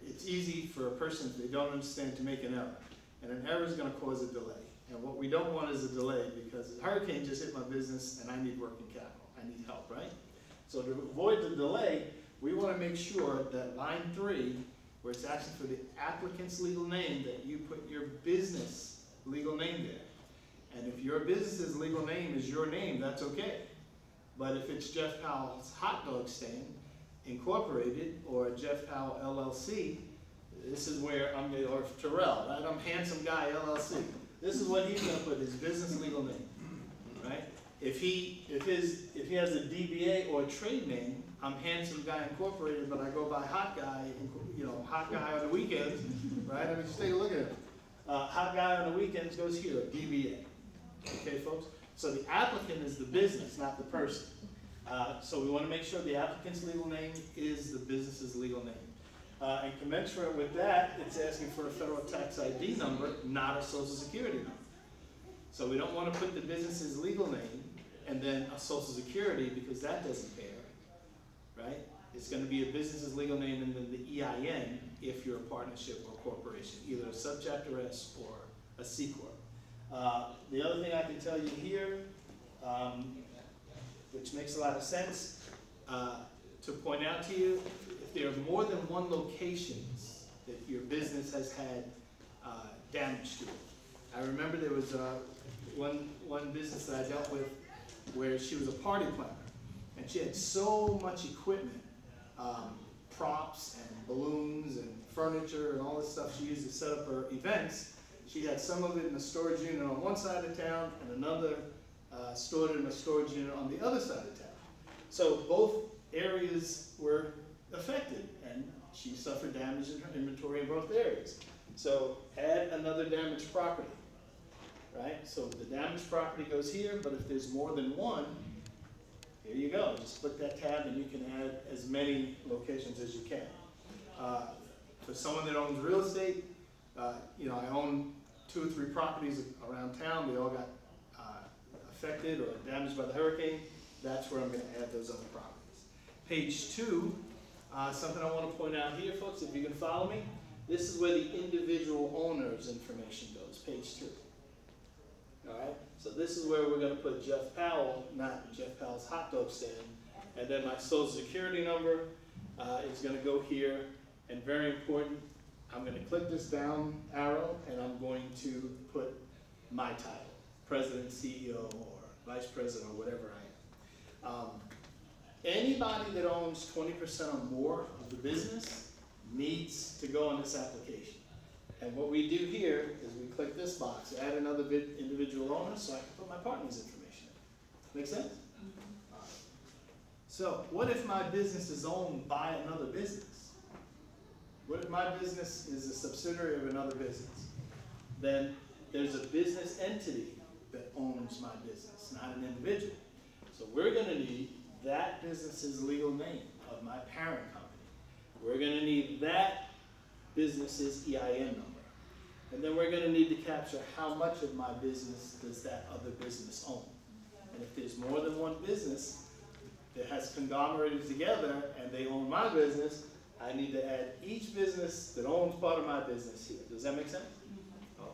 it's easy for a person, if they don't understand, to make an error. And an error is going to cause a delay. And what we don't want is a delay, because a hurricane just hit my business and I need working capital. I need help, right? So to avoid the delay, we want to make sure that line 3, where it's asking for the applicant's legal name, that you put your business legal name there. And if your business's legal name is your name, that's okay. But if it's Jeff Powell's Hot Dog Stand Incorporated or Jeff Powell LLC, this is where or Terrell, right? I'm Handsome Guy LLC. This is what he's going to put, his business legal name, right? If he has a DBA or a trade name, I'm Handsome Guy Incorporated, but I go by Hot Guy, Hot Guy on the weekends, right? I mean, just take a look at it. Hot Guy on the weekends goes here, DBA. Okay, folks? So the applicant is the business, not the person. So we want to make sure the applicant's legal name is the business's legal name. And commensurate with that, it's asking for a federal tax ID number, not a social security number. So we don't want to put the business's legal name and then a social security, because that doesn't pair, right? It's going to be a business's legal name and then the EIN if you're a partnership or a corporation, either a subchapter S or a C Corp. The other thing I can tell you here, which makes a lot of sense, to point out to you, if there are more than 1 locations that your business has had damage to it. I remember there was one business that I dealt with where she was a party planner, and she had so much equipment, props and balloons and furniture and all this stuff she used to set up her events. She had some of it in a storage unit on one side of town and another stored in a storage unit on the other side of town. So both areas were affected, and she suffered damage in her inventory in both areas. So add another damaged property, right? So the damaged property goes here, but if there's more than 1, here you go. Just click that tab and you can add as many locations as you can. For someone that owns real estate, I own 2 or 3 properties around town. They all got affected or damaged by the hurricane, that's where I'm gonna add those other properties. Page 2, something I wanna point out here, folks, if you can follow me, this is where the individual owner's information goes, page 2. All right, so this is where we're gonna put Jeff Powell, not Jeff Powell's hot dog stand, and then my social security number is gonna go here, and very important, I'm gonna click this down arrow, and I'm going to put my title, President, CEO, or Vice President, or whatever I am. Anybody that owns 20% or more of the business needs to go on this application. And what we do here is we click this box, add another individual owner, so I can put my partner's information in. Make sense? All right. So what if my business is owned by another business? What if my business is a subsidiary of another business? Then there's a business entity that owns my business, not an individual. So we're gonna need that business's legal name of my parent company. We're gonna need that business's EIN number. And then we're gonna need to capture how much of my business does that other business own. And if there's more than one business that has conglomerated together and they own my business, I need to add each business that owns part of my business here. Does that make sense? Okay.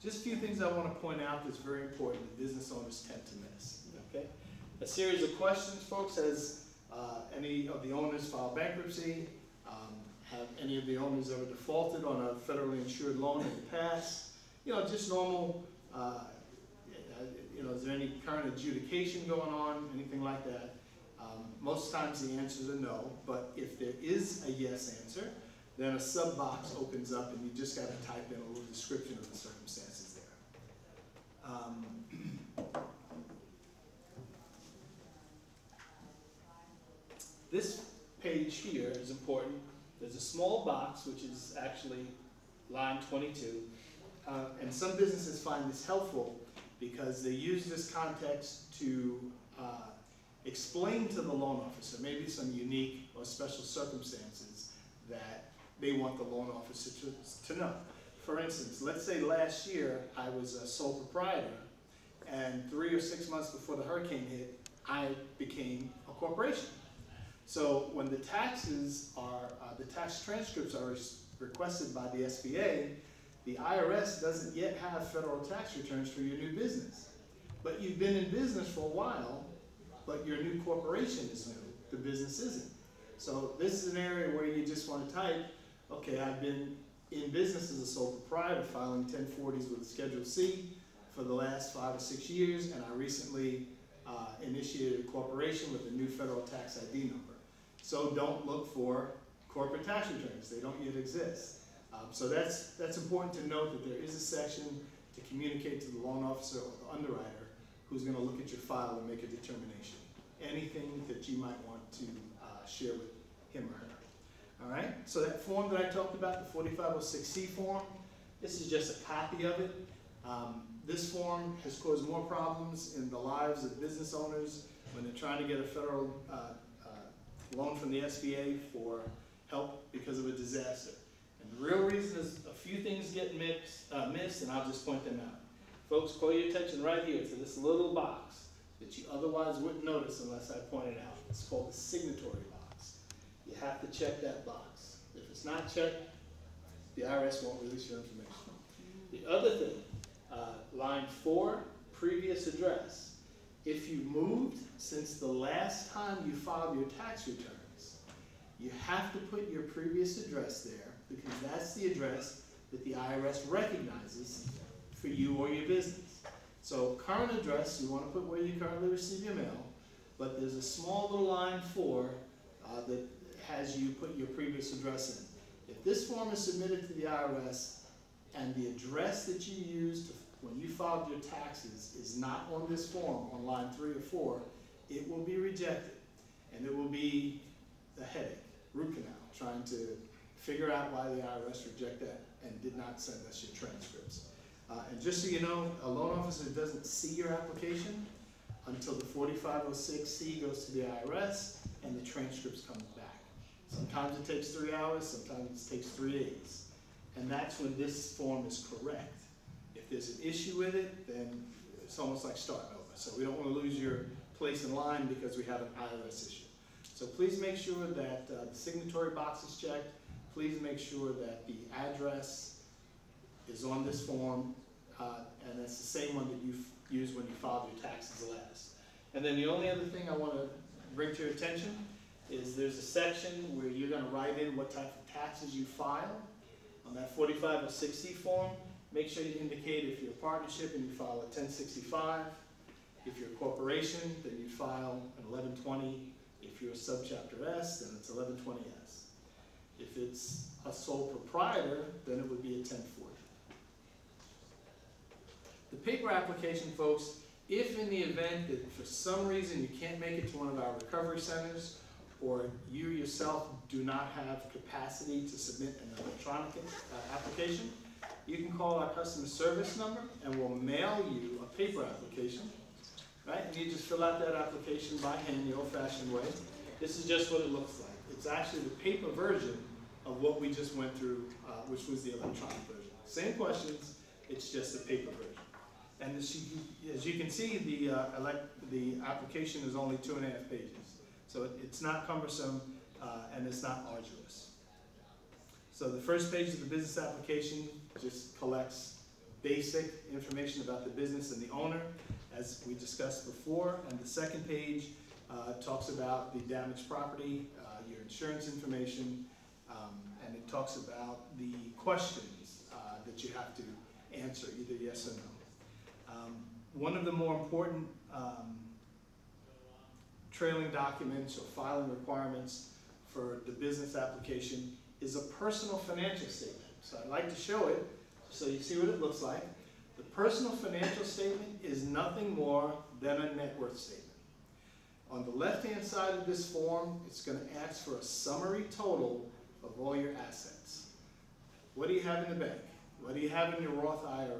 Just a few things I want to point out that's very important that business owners tend to miss. Okay. A series of questions, folks. Has any of the owners filed bankruptcy? Have any of the owners ever defaulted on a federally insured loan in the past? You know, just normal. You know, is there any current adjudication going on? Anything like that? Most times the answers are no, but if there is a yes answer, then a sub box opens up and you just got to type in a little description of the circumstances there. This page here is important. There's a small box, which is actually line 22, and some businesses find this helpful because they use this context to explain to the loan officer maybe some unique or special circumstances that they want the loan officer to know. For instance, let's say last year I was a sole proprietor, and 3 or 6 months before the hurricane hit, I became a corporation. So when the taxes are, the tax transcripts are requested by the SBA, the IRS doesn't yet have federal tax returns for your new business. But you've been in business for a while, but your new corporation is new, the business isn't. So this is an area where you just want to type, okay, I've been in business as a sole proprietor, filing 1040s with a Schedule C for the last 5 or 6 years, and I recently initiated a corporation with a new federal tax ID number. So don't look for corporate tax returns, they don't yet exist. So that's important to note that there is a section to communicate to the loan officer or the underwriter who's going to look at your file and make a determination. Anything that you might want to share with him or her. All right, so that form that I talked about, the 4506C form, this is just a copy of it. This form has caused more problems in the lives of business owners when they're trying to get a federal loan from the SBA for help because of a disaster. And the real reason is a few things get missed, and I'll just point them out. Folks, call your attention right here to this little box that you otherwise wouldn't notice unless I pointed out. It's called the signatory box. You have to check that box. If it's not checked, the IRS won't release your information. The other thing, line 4, previous address. If you moved since the last time you filed your tax returns, you have to put your previous address there because that's the address that the IRS recognizes for you or your business. So current address, you want to put where you currently receive your mail, but there's a small little line 4 that has you put your previous address in. If this form is submitted to the IRS and the address that you used when you filed your taxes is not on this form on line 3 or 4, it will be rejected. And it will be a headache, root canal, trying to figure out why the IRS rejected that and did not send us your transcripts. And just so you know, a loan officer doesn't see your application until the 4506C goes to the IRS and the transcripts come back. Sometimes it takes 3 hours, sometimes it takes 3 days. And that's when this form is correct. If there's an issue with it, then it's almost like starting over. So we don't want to lose your place in line because we have an IRS issue. So please make sure that the signatory box is checked. Please make sure that the address is on this form, and it's the same one that you used when you filed your taxes last. And then the only other thing I want to bring to your attention is there's a section where you're going to write in what type of taxes you file. On that 4506C form, make sure you indicate if you're a partnership and you file a 1065. If you're a corporation, then you file an 1120. If you're a subchapter S, then it's 1120S. If it's a sole proprietor, then it would be a 1040. The paper application, folks, if in the event that for some reason you can't make it to one of our recovery centers, or you yourself do not have capacity to submit an electronic application, you can call our customer service number and we'll mail you a paper application, right? And you just fill out that application by hand the old-fashioned way. This is just what it looks like. It's actually the paper version of what we just went through, which was the electronic version. Same questions, it's just a paper version. And as you can see, the application is only 2.5 pages. So it's not cumbersome and it's not arduous. So the first page of the business application just collects basic information about the business and the owner, as we discussed before. And the second page talks about the damaged property, your insurance information, and it talks about the questions that you have to answer, either yes or no. One of the more important trailing documents or filing requirements for the business application is a personal financial statement. So I'd like to show it so you see what it looks like. The personal financial statement is nothing more than a net worth statement. On the left-hand side of this form, it's going to ask for a summary total of all your assets. What do you have in the bank? What do you have in your Roth IRA?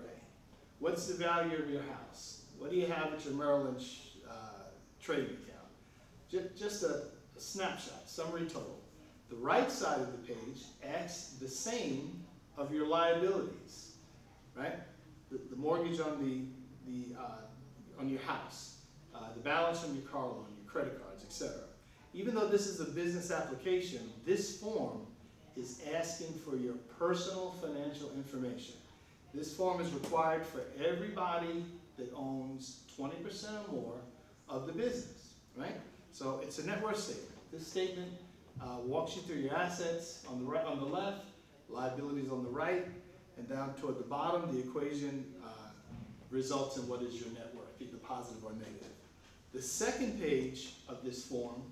What's the value of your house? What do you have at your Merrill Lynch trading account? Just a snapshot, summary total. The right side of the page asks the same of your liabilities, right? The mortgage on on your house, the balance on your car loan, your credit cards, etc. Even though this is a business application, this form is asking for your personal financial information. This form is required for everybody that owns 20% or more of the business, right? So it's a net worth statement. This statement walks you through your assets on the right, on the left, liabilities on the right, and down toward the bottom, the equation results in what is your net worth, either positive or negative. The second page of this form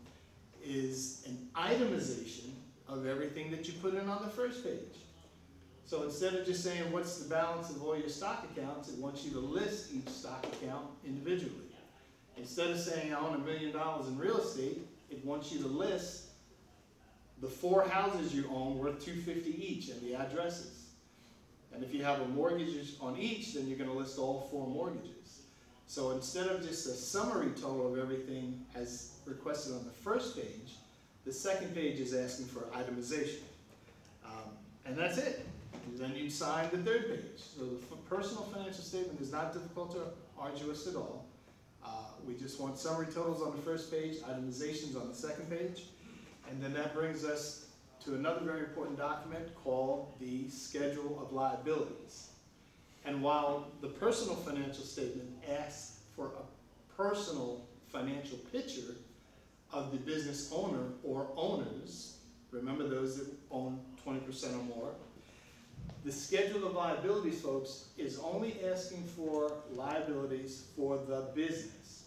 is an itemization of everything that you put in on the first page. So instead of just saying what's the balance of all your stock accounts, it wants you to list each stock account individually. Instead of saying I own $1 million in real estate, it wants you to list the 4 houses you own worth $250 each and the addresses. And if you have a mortgage on each, then you're going to list all 4 mortgages. So instead of just a summary total of everything as requested on the first page, the second page is asking for itemization. And that's it. Then you'd sign the third page. So the personal financial statement is not difficult or arduous at all. We just want summary totals on the first page, itemizations on the second page. And then that brings us to another very important document called the Schedule of Liabilities. And while the personal financial statement asks for a personal financial picture of the business owner or owners, remember those that own 20% or more, the Schedule of Liabilities, folks, is only asking for liabilities for the business.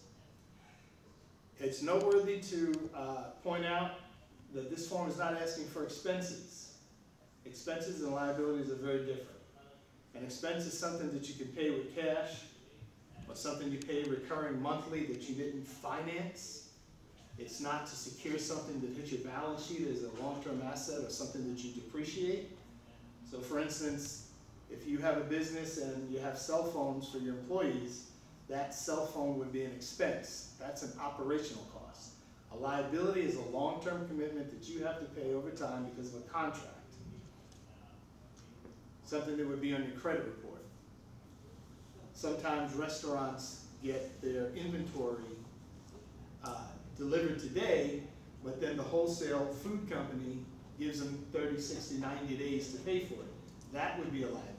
It's noteworthy to point out that this form is not asking for expenses. Expenses and liabilities are very different. An expense is something that you can pay with cash, or something you pay recurring monthly that you didn't finance. It's not to secure something that hits your balance sheet as a long-term asset or something that you depreciate. So for instance, if you have a business and you have cell phones for your employees, that cell phone would be an expense. That's an operational cost. A liability is a long-term commitment that you have to pay over time because of a contract. Something that would be on your credit report. Sometimes restaurants get their inventory delivered today, but then the wholesale food company gives them 30, 60, 90 days to pay for it. That would be a liability.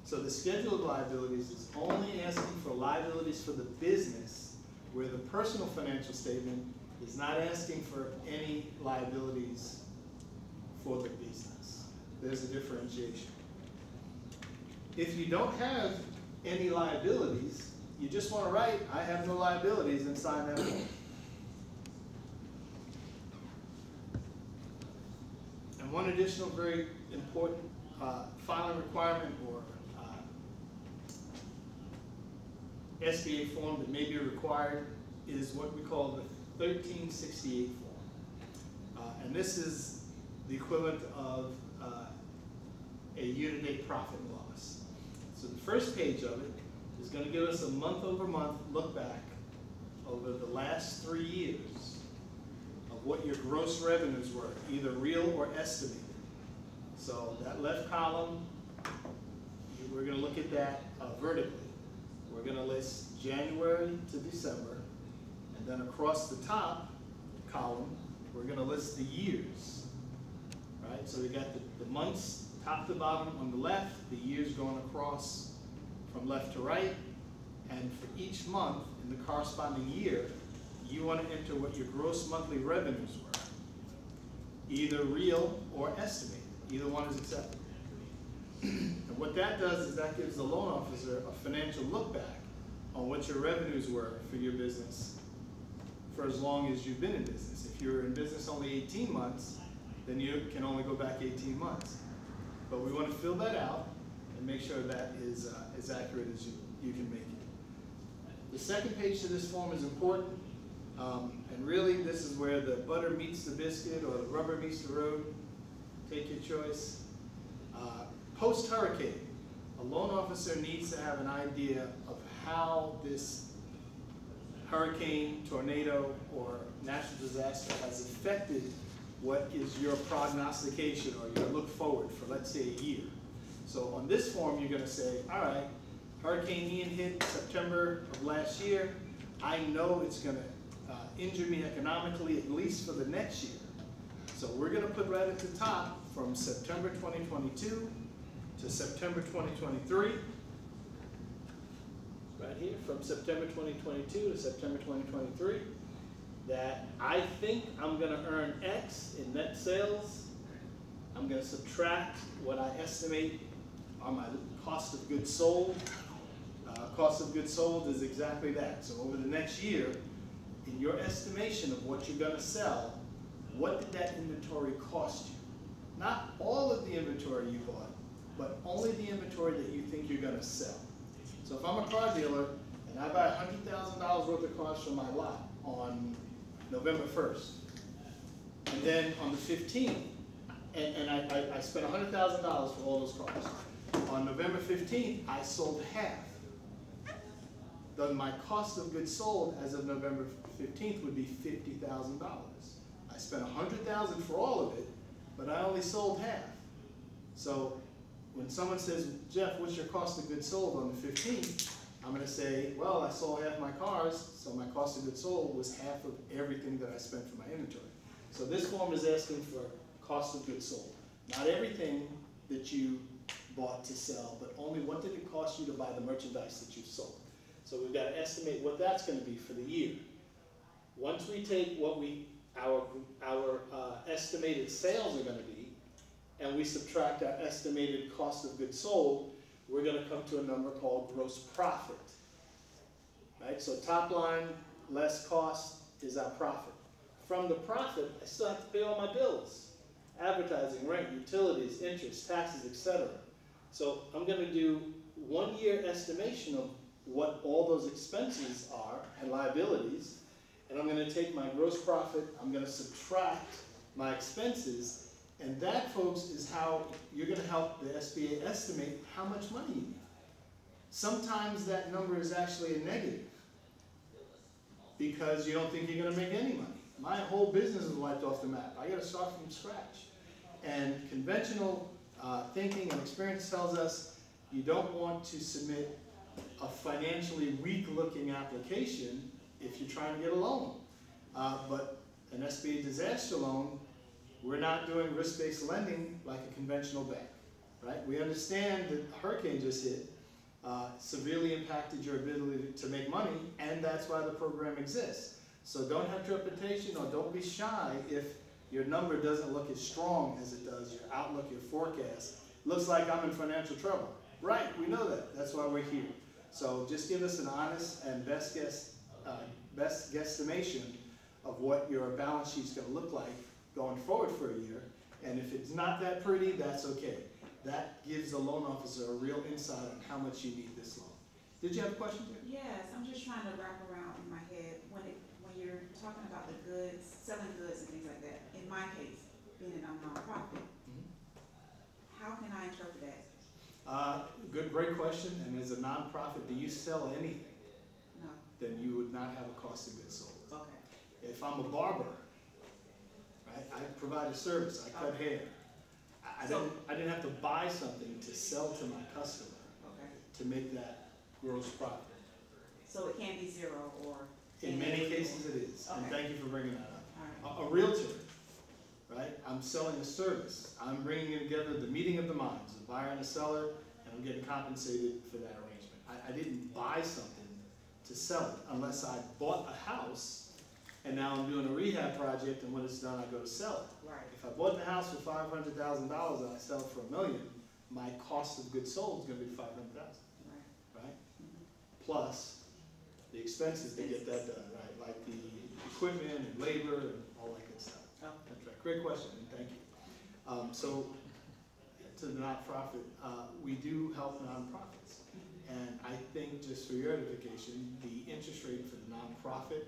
So the schedule of liabilities is only asking for liabilities for the business, where the personal financial statement is not asking for any liabilities for the business. There's a differentiation. If you don't have any liabilities, you just want to write, I have no liabilities, and sign that form. And one additional very important filing requirement or SBA form that may be required is what we call the 1368 form. And this is the equivalent of a year-to-date profit and loss. So the first page of it is going to give us a month-over-month look back over the last 3 years of what your gross revenues were, either real or estimated. So that left column, we're going to look at that vertically. We're going to list January to December, and then across the top column, we're going to list the years. Right? So we got the months top to bottom on the left, the years going across from left to right, and for each month in the corresponding year, you want to enter what your gross monthly revenues were, either real or estimated. Either one is acceptable. And what that does is that gives the loan officer a financial look back on what your revenues were for your business for as long as you've been in business. If you're in business only 18 months, then you can only go back 18 months. But we want to fill that out and make sure that is as accurate as you can make it. The second page to this form is important, and really this is where the butter meets the biscuit or the rubber meets the road. Take your choice. Post-hurricane, a loan officer needs to have an idea of how this hurricane, tornado, or natural disaster has affected what is your prognostication or your look forward for, let's say, a year. So on this form, you're going to say, all right, Hurricane Ian hit September of last year. I know it's going to injure me economically at least for the next year. So we're going to put right at the top from September 2022 to September 2023. Right here, from September 2022 to September 2023, that I think I'm going to earn X in net sales. I'm going to subtract what I estimate on my cost of goods sold. Cost of goods sold is exactly that. So over the next year, in your estimation of what you're going to sell, what did that inventory cost you? Not all of the inventory you bought, but only the inventory that you think you're going to sell. So if I'm a car dealer and I buy $100,000 worth of cars from my lot on November 1st, and then on the 15th, and I spent $100,000 for all those cars. On November 15th, I sold half. Then my cost of goods sold as of November 15th would be $50,000. I spent $100,000 for all of it, but I only sold half. So when someone says, Jeff, what's your cost of goods sold on the 15th? I'm going to say, well, I sold half my cars, so my cost of goods sold was half of everything that I spent for my inventory. So this form is asking for cost of goods sold. Not everything that you bought to sell, but only what did it cost you to buy the merchandise that you sold. So we've got to estimate what that's going to be for the year. Once we take what our estimated sales are going to be, and we subtract our estimated cost of goods sold, we're going to come to a number called gross profit. Right? So top line less cost is our profit. From the profit, I still have to pay all my bills. Advertising, rent, utilities, interest, taxes, etc. So I'm going to do 1 year estimation of what all those expenses are and liabilities, and I'm going to take my gross profit, I'm going to subtract my expenses, and that, folks, is how you're going to help the SBA estimate how much money you need. Sometimes that number is actually a negative because you don't think you're going to make any money. My whole business is wiped off the map. I got to start from scratch. And conventional thinking and experience tells us you don't want to submit a financially weak-looking application if you're trying to get a loan. But an SBA disaster loan, we're not doing risk-based lending like a conventional bank, right? We understand that a hurricane just hit, severely impacted your ability to make money, and that's why the program exists. So don't have trepidation or don't be shy if your number doesn't look as strong as it does, your outlook, your forecast. Looks like I'm in financial trouble. Right, we know that. That's why we're here. So just give us an honest and best guesstimation of what your balance sheet's going to look like going forward for a year. And if it's not that pretty, that's okay. That gives the loan officer a real insight on how much you need this loan. Did you have a question?
Yes, I'm just trying to wrap around in my head when you're talking about the goods, selling goods and things like that. In my case, being a nonprofit, how can I interpret that?
Great question. And as a nonprofit, do you sell anything?
No.
Then you would not have a cost of goods sold.
Okay.
If I'm a barber, right, I provide a service. I cut hair. I didn't have to buy something to sell to my customer to make that gross profit.
So it can't be zero or?
In many cases it is, and
Okay.
thank you for bringing that up.
All right.
A realtor, right? I'm selling a service. I'm bringing together the meeting of the minds, a buyer and a seller, and I'm getting compensated for that arrangement. I didn't buy something to sell it unless I bought a house and now I'm doing a rehab project, and when it's done I go to sell it.
Right.
If I bought the house for $500,000 and I sell it for $1 million, my cost of goods sold is going to be $500,000, right? Plus the expenses to get that done, right? Like the equipment and labor and all that good stuff.
Oh.
That's right. Great question, and thank you. So to the nonprofit, we do help nonprofits, and I think just for your edification, the interest rate for the nonprofit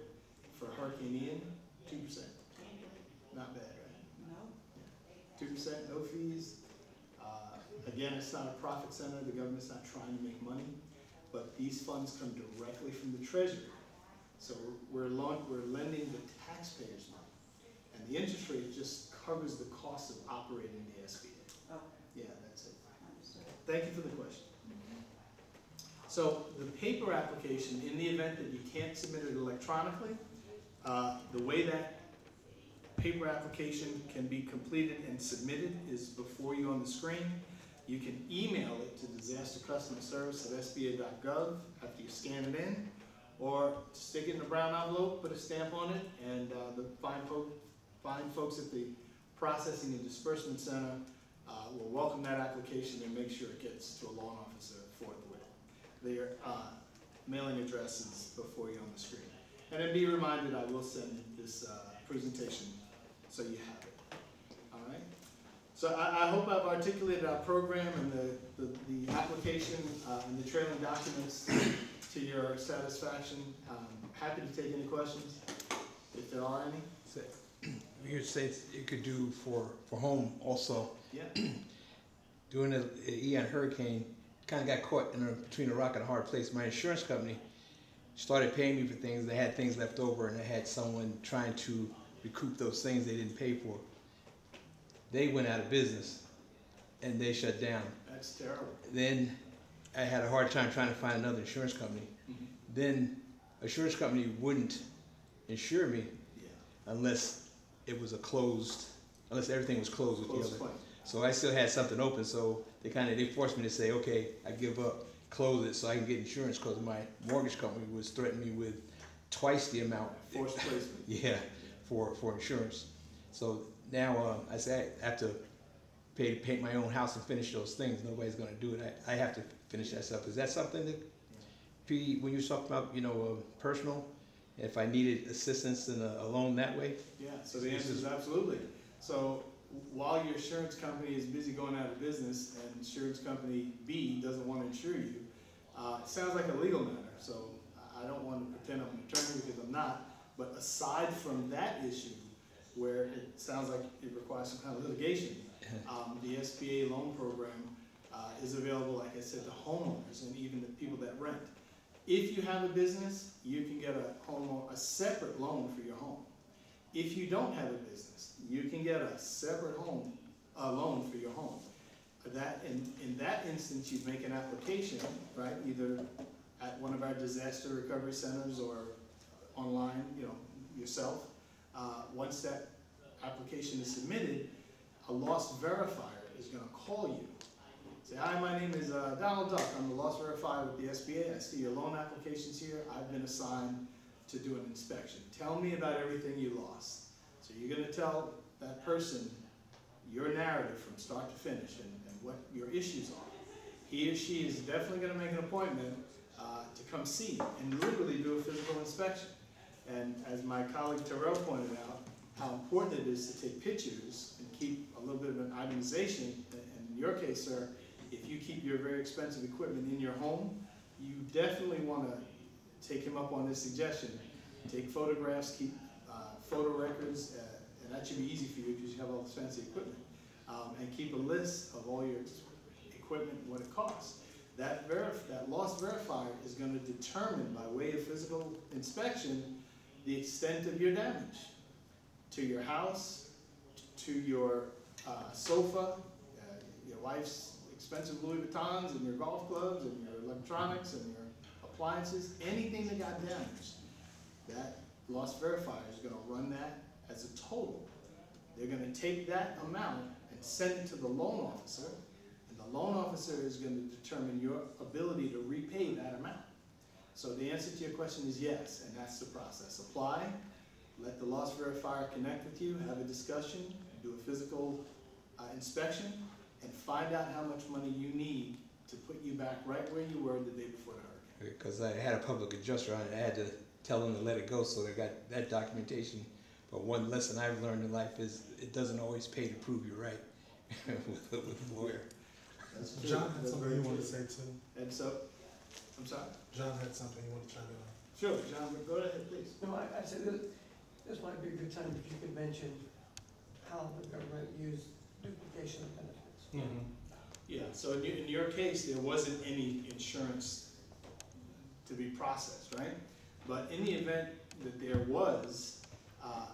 for Hurricane Ian, 2%. Not bad, right?
No.
2%, no fees. Again, it's not a profit center. The government's not trying to make money, but these funds come directly from the Treasury. So we're lending the taxpayers money, and the interest rate just covers the cost of operating the SBA.
Okay.
Yeah, that's it.
Understood.
Thank you for the question. So the paper application, in the event that you can't submit it electronically, the way that paper application can be completed and submitted is before you on the screen. You can email it to disastercustomerservice@sba.gov after you scan it in, or stick it in a brown envelope, put a stamp on it, and the fine folks at the Processing and Disbursement Center will welcome that application and make sure it gets to a loan officer forthwith. Their mailing address is before you on the screen. And then be reminded, I will send this presentation so you have it. All right? So I hope I've articulated our program and the application and the trailing documents to your satisfaction. Happy to take any questions, if there are any.
So, you say you could do for home also.
Yeah.
During the Ian hurricane, kind of got caught between a rock and a hard place. My insurance company started paying me for things. They had things left over, and I had someone trying to recoup those things they didn't pay for. They went out of business, and they shut down.
That's terrible.
Then I had a hard time trying to find another insurance company.
Mm-hmm.
Then insurance company wouldn't insure me unless it was unless everything was closed with the other.
Claim.
So I still had something open, so they forced me to say, okay, I give up, close it so I can get insurance, because my mortgage company was threatening me with twice the amount.
Forced placement.
Yeah, for insurance. So now I say I have to paint my own house and finish those things. Nobody's going to do it. I have to finish that stuff. Is that something that, when you talk about, personal, if I needed assistance in a loan that way?
Yeah, so the answer is absolutely. So while your insurance company is busy going out of business and insurance company B doesn't want to insure you, it sounds like a legal matter. So I don't want to pretend I'm an attorney because I'm not. But aside from that issue, where it sounds like it requires some kind of litigation, the SBA loan program is available, like I said, to homeowners and even the people that rent. If you have a business, you can get a separate loan for your home. If you don't have a business, you can get a separate loan for your home. In that instance, you'd make an application, right? Either at one of our disaster recovery centers or online, yourself. Once that application is submitted, a loss verifier is gonna call you. Say, hi, my name is Donald Duck. I'm the loss verifier with the SBA. I see your loan applications here. I've been assigned to do an inspection. Tell me about everything you lost. So you're gonna tell that person your narrative from start to finish and what your issues are. He or she is definitely gonna make an appointment to come see and literally do a physical inspection. And as my colleague Terrell pointed out, how important it is to take pictures and keep a little bit of an itemization. And in your case, sir, if you keep your very expensive equipment in your home, you definitely want to take him up on this suggestion. Take photographs, keep photo records, and that should be easy for you because you have all this fancy equipment. And keep a list of all your equipment and what it costs. That loss verifier is going to determine, by way of physical inspection, the extent of your damage to your house, to your sofa, your wife's expensive Louis Vuittons, and your golf clubs, and your electronics, and your appliances, anything that got damaged. That loss verifier is going to run that as a total. They're going to take that amount and send it to the loan officer, and the loan officer is going to determine your ability to repay that amount. So the answer to your question is yes, and that's the process. Apply, let the loss verifier connect with you, have a discussion, do a physical inspection, and find out how much money you need to put you back right where you were the day before the hurricane.
Because I had a public adjuster on it, I had to tell them to let it go, so they got that documentation. But one lesson I've learned in life is it doesn't always pay to prove you're right with a lawyer.
That's true. John had something he wanted to say too.
And so, I'm sorry?
John had something he wanted to chime in on.
Sure, John, go ahead, please.
No, I said this might be a good time if you could mention how the government used duplication of benefits.
Mm-hmm.
Yeah, so in your case, there wasn't any insurance to be processed, right? But in the event that there was,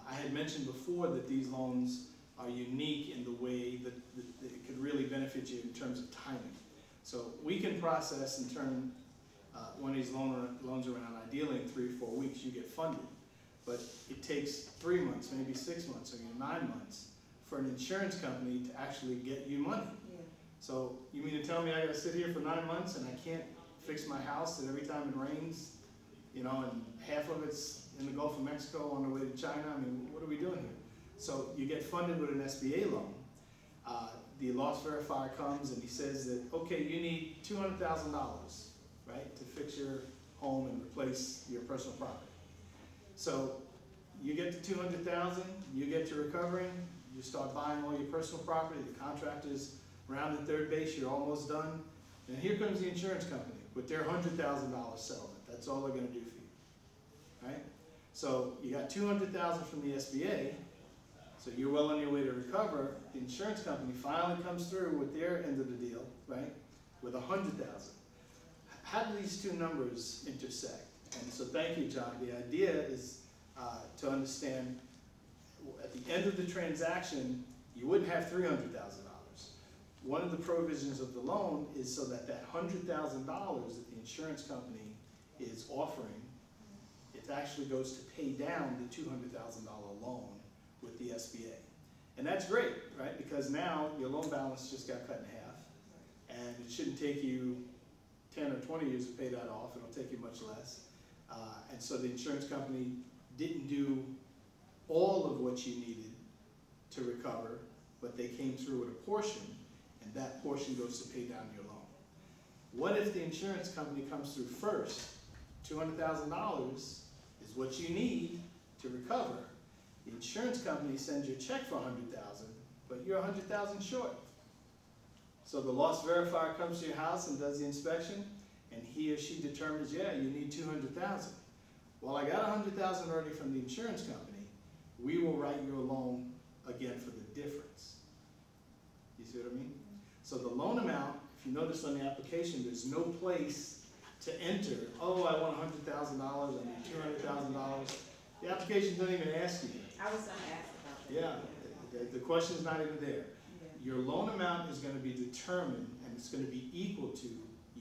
I had mentioned before that these loans are unique in the way that it could really benefit you in terms of timing. So we can process and turn one of these loans around ideally in 3 or 4 weeks. You get funded, but it takes 3 months, maybe 6 months, or 9 months for an insurance company to actually get you money.
Yeah.
So you mean to tell me I got to sit here for 9 months and I can't fix my house, and every time it rains, and half of it's in the Gulf of Mexico on the way to China? I mean, what are we doing here? So you get funded with an SBA loan. The loss verifier comes and he says that, okay, you need $200,000, right, to fix your home and replace your personal property. So you get to $200,000, you get to recovering, you start buying all your personal property, the contractor's round at third base, you're almost done, and here comes the insurance company with their $100,000 settlement. That's all they're going to do for you, right? So you got $200,000 from the SBA, so you're well on your way to recover. The insurance company finally comes through with their end of the deal, right, with $100,000. How do these two numbers intersect? And so thank you, John. The idea is to understand at the end of the transaction, you wouldn't have $300,000. One of the provisions of the loan is so that that $100,000 that the insurance company is offering, it actually goes to pay down the $200,000 loan with the SBA. And that's great, right? Because now your loan balance just got cut in half, and it shouldn't take you 10 or 20 years to pay that off. It'll take you much less. And so the insurance company didn't do all of what you needed to recover, but they came through with a portion, and that portion goes to pay down your loan. What if the insurance company comes through first? $200,000 is what you need to recover. The insurance company sends you a check for $100,000, but you're $100,000 short. So the loss verifier comes to your house and does the inspection, and he or she determines, yeah, you need $200,000. Well, I got $100,000 already from the insurance company. We will write your loan again for the difference. You see what I mean? So the loan amount, if you notice on the application, there's no place to enter, oh, I want $100,000, I need $200,000. The application doesn't even ask you.
I was going to ask about that.
Yeah, the question is not even there.
Yeah.
Your loan amount is going to be determined, and it's going to be equal to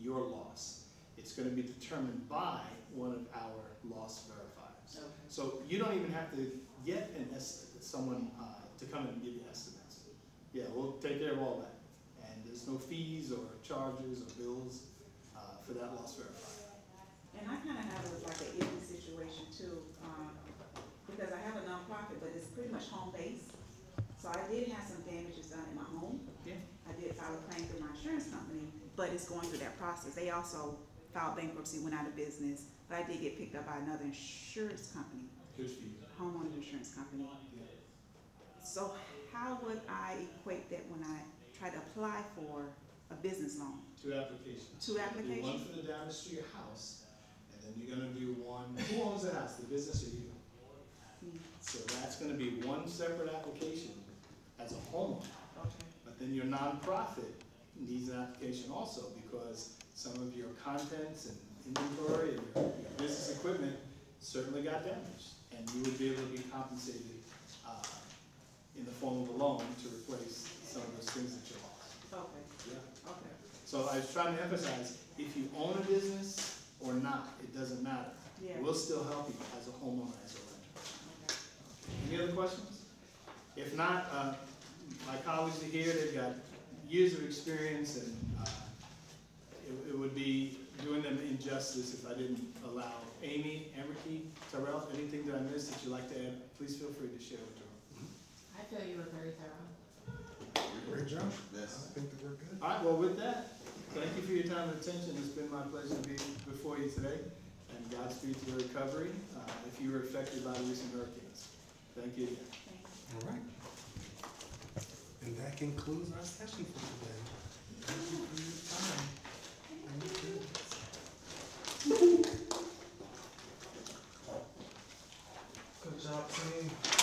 your loss. it's gonna be determined by one of our loss verifiers.
Okay.
So you don't even have to get someone to come and give you estimates. Yeah, we'll take care of all that. And there's no fees or charges or bills for that loss verifier.
And I kinda have it like an iffy situation too, because I have a nonprofit, but it's pretty much home-based. So I did have some damages done in my home.
Yeah.
I did file a claim through my insurance company, but it's going through that process. They also filed bankruptcy, went out of business, but I did get picked up by another insurance company,
Good for you.
homeowner insurance company. So how would I equate that when I try to apply for a business loan?
2 applications.
2
Do one
applications?
for the damage to your house, and then you're gonna do one, who owns the house, the business or you?
Hmm,
So that's gonna be one separate application as a homeowner.
okay,
But then your nonprofit needs an application also, because some of your contents and inventory and your business equipment certainly got damaged. And you would be able to be compensated in the form of a loan to replace some of those things that you lost.
okay,
Yeah.
okay.
So I was trying to emphasize, if you own a business or not, it doesn't matter.
Yeah.
We'll still help you as a homeowner, as a renter.
Okay.
Any other questions? If not, my colleagues are here, they've got years of experience, and it would be doing them injustice if I didn't allow Amy, Enrique, Terrell, anything that I missed that you'd like to add, please feel free to share with them.
I feel you were very thorough.
Great job.
Yes.
I think that we're good.
All right, well, with that, thank you for your time and attention. It's been my pleasure to be before you today, and Godspeed to your recovery if you were affected by the recent hurricanes. Thank you again.
All right. And that concludes our session for today. Thank you for your time. Thank you. Good job, team.